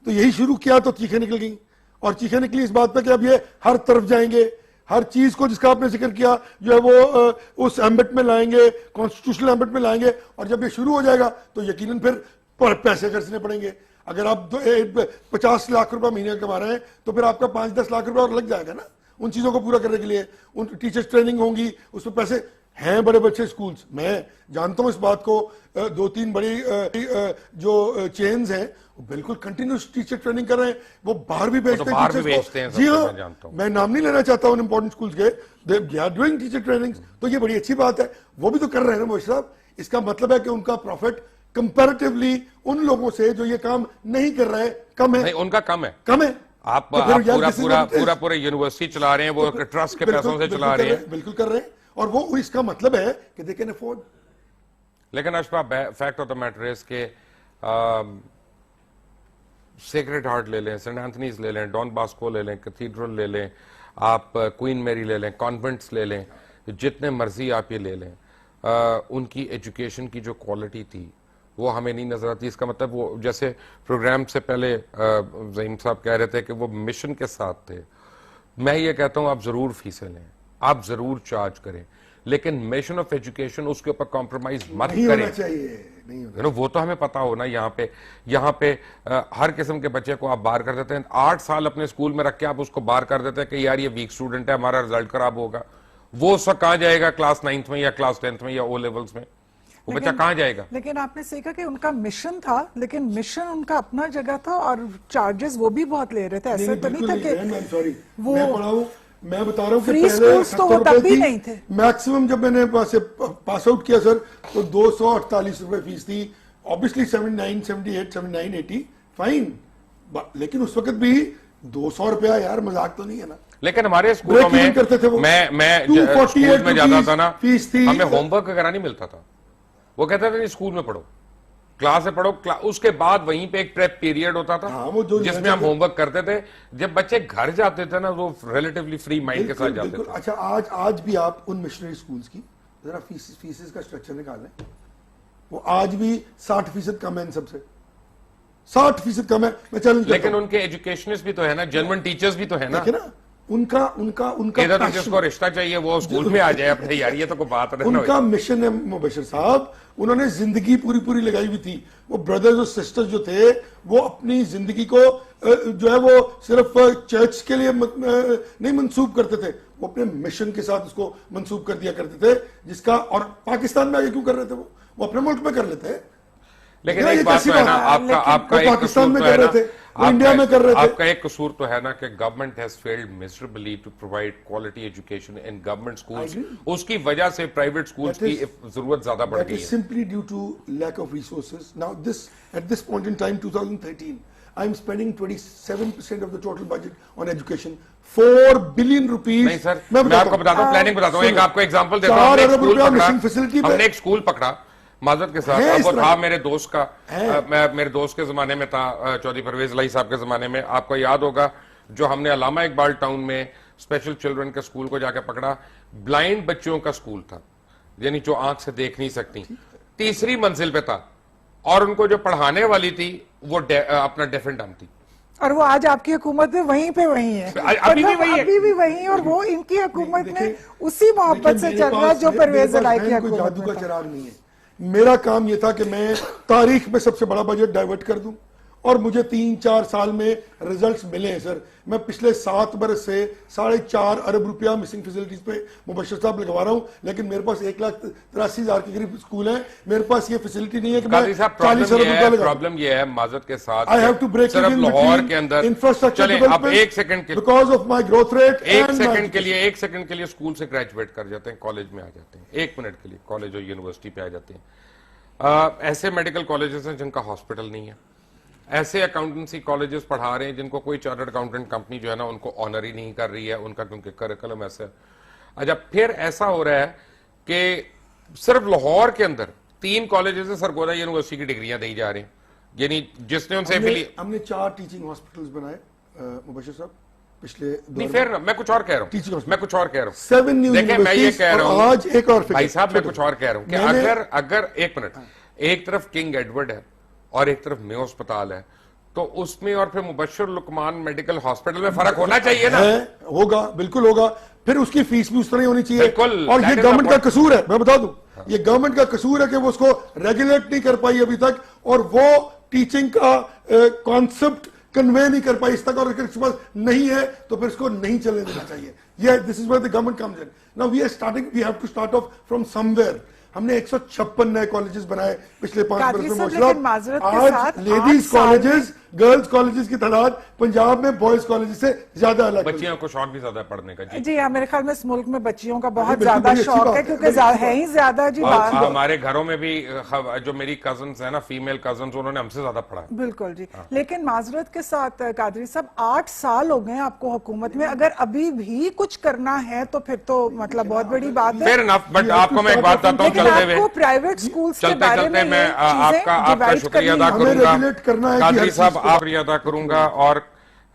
तो यही शुरू किया तो चीखें निकल गई, और चीखें निकली इस बात पे कि अब ये हर तरफ जाएंगे, हर चीज को जिसका आपने जिक्र किया जो है वो उस एम्बिट में लाएंगे, कॉन्स्टिट्यूशनल एम्बिट में लाएंगे, और जब ये शुरू हो जाएगा तो यकीनन फिर पैसे खर्चने पड़ेंगे। अगर आप 50 लाख रुपए महीने कमा रहे हैं तो फिर आपका 5-10 लाख रुपए और लग जाएगा ना उन चीजों को पूरा करने के लिए। उन टीचर्स ट्रेनिंग होंगी, उसमें पैसे हैं, बड़े बच्चे स्कूल्स। मैं जानता हूं इस बात को, 2-3 बड़ी जो चेन्स हैं वो बिल्कुल कंटिन्यूस टीचर ट्रेनिंग कर रहे हैं, वो बाहर भी भेजते हैं। जी हाँ, मैं नाम नहीं लेना चाहता उन इंपॉर्टेंट स्कूल्स के, they are doing teacher training, तो ये बड़ी अच्छी बात है, वो भी तो कर रहे हैं ना मोहित साहब। इसका मतलब है कि उनका प्रॉफिट कंपैरेटिवली उन लोगों से जो ये काम नहीं कर रहे हैं कम है। नहीं, उनका कम है। आप पूरा यूनिवर्सिटी चला रहे हैं, वो ट्रस्ट के पैसों से चला रहे हैं, बिल्कुल कर रहे हैं, और वो इसका मतलब है कि दे कैन अफोर्ड। लेकिन अशफा, fact of the matter is के सेक्रेड हार्ट ले लें, सेंट एंथनीज ले लें, डॉन बास्को ले लें, कैथीड्रल ले लें, आप क्वीन मैरी ले लें, कॉन्वेंट्स ले लें, जितने मर्जी आप ये ले लें, उनकी एजुकेशन की जो क्वालिटी थी वो हमें नहीं नजर आती। इसका मतलब वो जैसे प्रोग्राम से पहले ज़हीम साहब कह रहे थे कि वो मिशन के साथ थे। मैं ये कहता हूं आप जरूर फीसें लें, आप जरूर चार्ज करें, लेकिन मिशन ऑफ एजुकेशन उसके ऊपर कॉम्प्रोमाइज मत करें। वो तो हमें पता हो ना। यहाँ पे हर किस्म के बच्चे को आप बाहर कर देते हैं। 8 साल अपने स्कूल में रख के आप उसको बाहर कर देते हैं कि यार ये वीक स्टूडेंट है, हमारा रिजल्ट खराब होगा। वो उसका कहां जाएगा? क्लास 9th में या क्लास 10th में या ओ लेवल्स में? वो बच्चा कहां जाएगा? लेकिन आपने सही कहा कि उनका मिशन था, लेकिन मिशन उनका अपना जगह था और चार्जेस वो भी बहुत ले रहे थे। ऐसा तो नहीं था कि वो मैं बता रहा हूँ फ्री स्कूल्स तो तब भी नहीं थे। मैक्सिमम जब मैंने पास आउट किया सर तो 248 रुपए फीस थी। ऑब्वियसली 79, 78, 79, 80 फाइन, लेकिन उस वक्त भी 200 रुपया यार मजाक तो नहीं है ना। लेकिन हमारे स्कूलों में करते थे वो, मैं स्कूल में जाता था ना, फीस थी, हमें होमवर्क वगैरह नहीं मिलता था। वो कहता था नहीं स्कूल में पढ़ो, क्लास में पढ़ो, उसके बाद वहीं पे एक प्रेप पीरियड होता था जिसमें हम होमवर्क करते थे। जब बच्चे घर जाते थे ना वो रिलेटिवली फ्री माइंड के साथ जाते थे। अच्छा, आज भी आप उन मिशनरी स्कूल्स की जरा फीसेस का स्ट्रक्चर निकालें, वो आज भी 60% कम है इन सबसे, 60% कम है। मैं चैलेंज, लेकिन उनके एजुकेशनिस्ट भी तो है ना, जेन्युइन टीचर्स भी तो है ना। उनका इधर जिसको रिश्ता चाहिए वो स्कूल में आ जाए अपने, यार ये तो कोई बात नहीं। उनका मिशन है मुबशर साहब, उन्होंने जिंदगी पूरी लगाई हुई थी। वो ब्रदर्स और सिस्टर्स जो थे वो अपनी जिंदगी को जो है वो सिर्फ चर्च के लिए नहीं मंसूब करते थे, वो अपने मिशन के साथ उसको मंसूब कर दिया करते थे, जिसका, और पाकिस्तान में आगे क्यों कर रहे थे? वो अपने मुल्क में कर लेते हैं। लेकिन एक बात तो है ना, आपका एक पाकिस्तान में कर रहे थे, इंडिया में कर रहे थे। आपका एक कसूर तो है ना कि government has failed miserably to provide quality education in government schools. उसकी वजह से प्राइवेट स्कूल्स की जरूरत ज्यादा बढ़ गई है। Simply due to lack of resources. Now at this point in time 2013 I am spending 27% of the total budget on education, 4 billion rupees। नहीं सर, मैं आपको बताता हूँ, प्लानिंग बताता हूँ। एक आपको एग्जांपल देता हूँ। हमने एक स्कूल पकड़ा माजरत के साथ, अब वो था मेरे दोस्त का, मेरे दोस्त के जमाने में था, चौधरी परवेज इलाही साहब के जमाने में। आपको याद होगा जो हमने अलामा इकबाल टाउन में स्पेशल चिल्ड्रन के स्कूल को जाके पकड़ा, ब्लाइंड बच्चों का स्कूल था, यानी जो आंख से देख नहीं सकती, 3री मंजिल पे था, और उनको जो पढ़ाने वाली थी वो अपना डेफ एंड डम्ब थी। और वो आज आपकी हुकूमत में वहीं पे वही है, अभी भी वही, और वो इनकी हुकूमत में उसी मोहब्बत से चल रहा है जो परवेज इलाही की हुकूमत में। जादू का चिराग नहीं है। मेरा काम यह था कि मैं तारीख में सबसे बड़ा बजट डाइवर्ट कर दूं और मुझे 3-4 साल में रिजल्ट्स मिले हैं सर। मैं पिछले 7 बरस से 4.5 अरब रुपया मिसिंग फैसिलिटीज पे मुबशर साहब लगवा रहा हूं, लेकिन मेरे पास 1,83,000 के करीब स्कूल है, मेरे पास ये फैसिलिटी नहीं है कि मैं 40 अरब रुपया लगा। प्रॉब्लम ये है माजरत के साथ, I have to break in Lahore के अंदर इंफ्रास्ट्रक्चर अब एक सेकंड के because of my growth rate, एक सेकंड के लिए स्कूल से ग्रेजुएट कर जाते हैं, कॉलेज में आ जाते हैं, 1 मिनट के लिए कॉलेज और यूनिवर्सिटी पे आ जाते हैं। ऐसे मेडिकल कॉलेजेस हैं जिनका हॉस्पिटल नहीं है, ऐसे अकाउंटेंसी कॉलेजेस पढ़ा रहे हैं जिनको कोई चार्टर्ड अकाउंटेंट कंपनी जो है ना उनको ऑनर ही नहीं कर रही है उनका, क्योंकि करिकुलम ऐसा है। अच्छा, फिर ऐसा हो रहा है कि सिर्फ लाहौर के अंदर 3 कॉलेजेस से सरगोदा यूनिवर्सिटी की डिग्रियां दी जा रही हैं, यानी जिसने उनसे हमने 4 टीचिंग हॉस्पिटल्स बनाए मुबशर साहब पिछले। नहीं, फिर मैं कुछ और कह रहा हूं, मैं कुछ और कह रहा हूं। 7 न्यू देखिए, मैं ये कह रहा हूं, आज एक और भाई साहब मैं कुछ और कह रहा हूं कि अगर 1 मिनट, एक तरफ किंग एडवर्ड है और एक तरफ मेयो अस्पताल है, तो उसमें और फिर मुबशर लुकमान मेडिकल हॉस्पिटल में फर्क होना चाहिए ना? होगा, बिल्कुल होगा। फिर उसकी फीस भी उस तरह होनी चाहिए। और ये that is गवर्नमेंट the का कसूर है, मैं बता दूं, ये गवर्नमेंट का कसूर है कि वो उसको रेगुलेट नहीं कर पाई अभी तक, और वो टीचिंग का कॉन्सेप्ट कन्वे नहीं कर पाई इस तक, और अगर इसके पास नहीं है तो फिर इसको नहीं चलने देना चाहिए। ये this is where the government comes in. Now we are starting, we have to start off from somewhere. हमने 156 नए कॉलेजेस बनाए पिछले 5 वर्ष में। आज लेडीज कॉलेजेस, गर्ल्स कॉलेजेस की तादाद पंजाब में बॉयज कॉलेजेस से ज्यादा अलग। बच्चियों को शौक भी ज्यादा है पढ़ने का। जी हाँ, मेरे ख्याल में इस मुल्क में बच्चियों का बहुत ज्यादा शौक है, क्योंकि है ही ज्यादा जी। हमारे घरों में भी जो मेरी कजन्स है ना, फीमेल कजन्स, उन्होंने हमसे ज्यादा पढ़ा है। बिल्कुल जी। लेकिन माजरत के साथ कादरी साहब, 8 साल हो गए आपको हुकूमत में, अगर अभी भी कुछ करना है तो फिर तो मतलब बहुत बड़ी बात है। फिर बट आपको मैं एक बात बताता हूँ, चलते हुए प्राइवेट स्कूल चलते मैं आपका शुक्रिया अदा करूंगा कादरी साहब, आप अदा करूंगा, और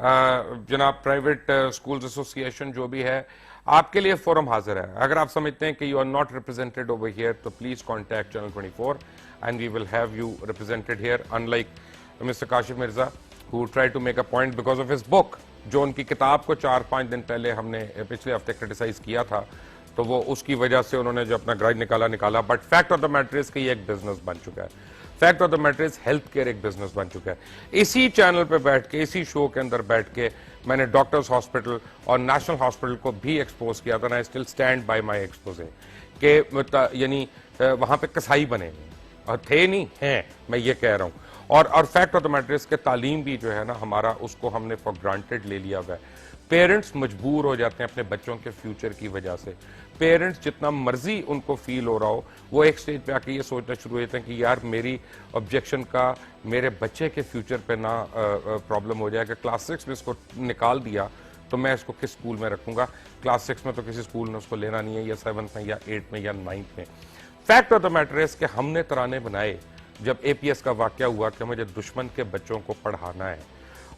जनाब प्राइवेट स्कूल्स एसोसिएशन जो भी है, आपके लिए फोरम हाजिर है। अगर आप समझते हैं कि you are not represented over here, तो please contact channel 24 and we will have you represented here, unlike mister Kashif Mirza who try to make a point because of his book. जो उनकी किताब को 4-5 दिन पहले हमने पिछले हफ्ते क्रिटिसाइज किया था, तो वो उसकी वजह से उन्होंने जो अपना ग्राइड निकाला। But fact of the matter is कि ये एक बिजनेस बन चुका है। Fact of the matter is health care एक बिजनेस बन चुका है। इसी चैनल पे बैठ के, इसी शो के अंदर बैठ के मैंने डॉक्टर्स हॉस्पिटल और नेशनल हॉस्पिटल को भी एक्सपोज किया था। I still stand by my exposé कि यानी वहां पे कसाई बने और थे नहीं हैं, मैं ये कह रहा हूं। और fact of the matter is के तालीम भी जो है ना हमारा, उसको हमने फॉर ग्रांटेड ले लिया हुआ है। पेरेंट्स मजबूर हो जाते हैं अपने बच्चों के फ्यूचर की वजह से। पेरेंट्स जितना मर्जी उनको फील हो रहा हो, वो एक स्टेज पे आके ये सोचना शुरू हो जाते हैं कि यार मेरी ऑब्जेक्शन का मेरे बच्चे के फ्यूचर पे ना प्रॉब्लम हो जाए कि क्लास 6 में इसको निकाल दिया तो मैं इसको किस स्कूल में रखूंगा। क्लास 6 में तो किसी स्कूल ने उसको लेना नहीं है, या 7th में या 8th में या 9th में। Fact of the matter is कि हमने तराने बनाए जब APS का वाकया हुआ कि मुझे दुश्मन के बच्चों को पढ़ाना है,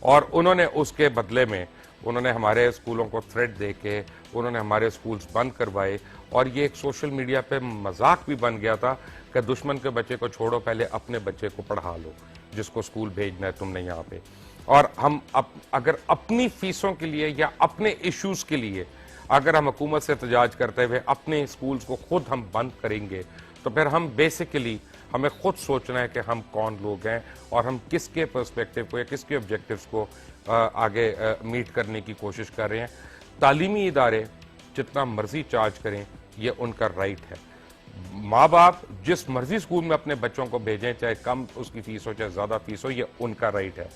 और उन्होंने उसके बदले में उन्होंने हमारे स्कूलों को थ्रेट देके उन्होंने हमारे स्कूल्स बंद करवाए, और ये एक सोशल मीडिया पे मजाक भी बन गया था कि दुश्मन के बच्चे को छोड़ो, पहले अपने बच्चे को पढ़ा लो जिसको स्कूल भेजना है तुमने यहाँ पे। और हम अगर अपनी फीसों के लिए या अपने इश्यूज के लिए अगर हम हुकूमत से एहतजाज करते हुए अपने स्कूल्स को खुद हम बंद करेंगे, तो फिर हम बेसिकली हमें खुद सोचना है कि हम कौन लोग हैं और हम किसके पर्सपेक्टिव को या किसके ऑब्जेक्टिव्स को आगे मीट करने की कोशिश कर रहे हैं। तालीमी इदारे जितना मर्जी चार्ज करें, ये उनका राइट है। माँ बाप जिस मर्जी स्कूल में अपने बच्चों को भेजें, चाहे कम उसकी फीस हो चाहे ज्यादा फीस हो, ये उनका राइट है।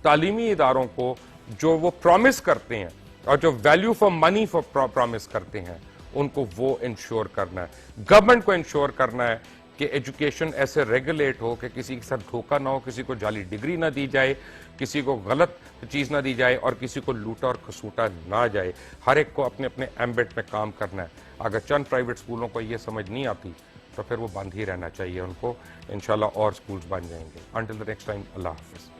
तालीमी इदारों को जो वो प्रॉमिस करते हैं और जो value for money for promise करते हैं, उनको वो इंश्योर करना है। गवर्नमेंट को इंश्योर करना है कि एजुकेशन ऐसे रेगुलेट हो कि किसी के साथ धोखा ना हो, किसी को जाली डिग्री ना दी जाए, किसी को गलत चीज ना दी जाए, और किसी को लूटा और खसूटा ना जाए। हर एक को अपने अपने एम्बिट में काम करना है। अगर चंद प्राइवेट स्कूलों को ये समझ नहीं आती तो फिर वो बंद ही रहना चाहिए उनको। इंशाल्लाह और स्कूल्स बन जाएंगे। Until the next time, Allah Hafiz.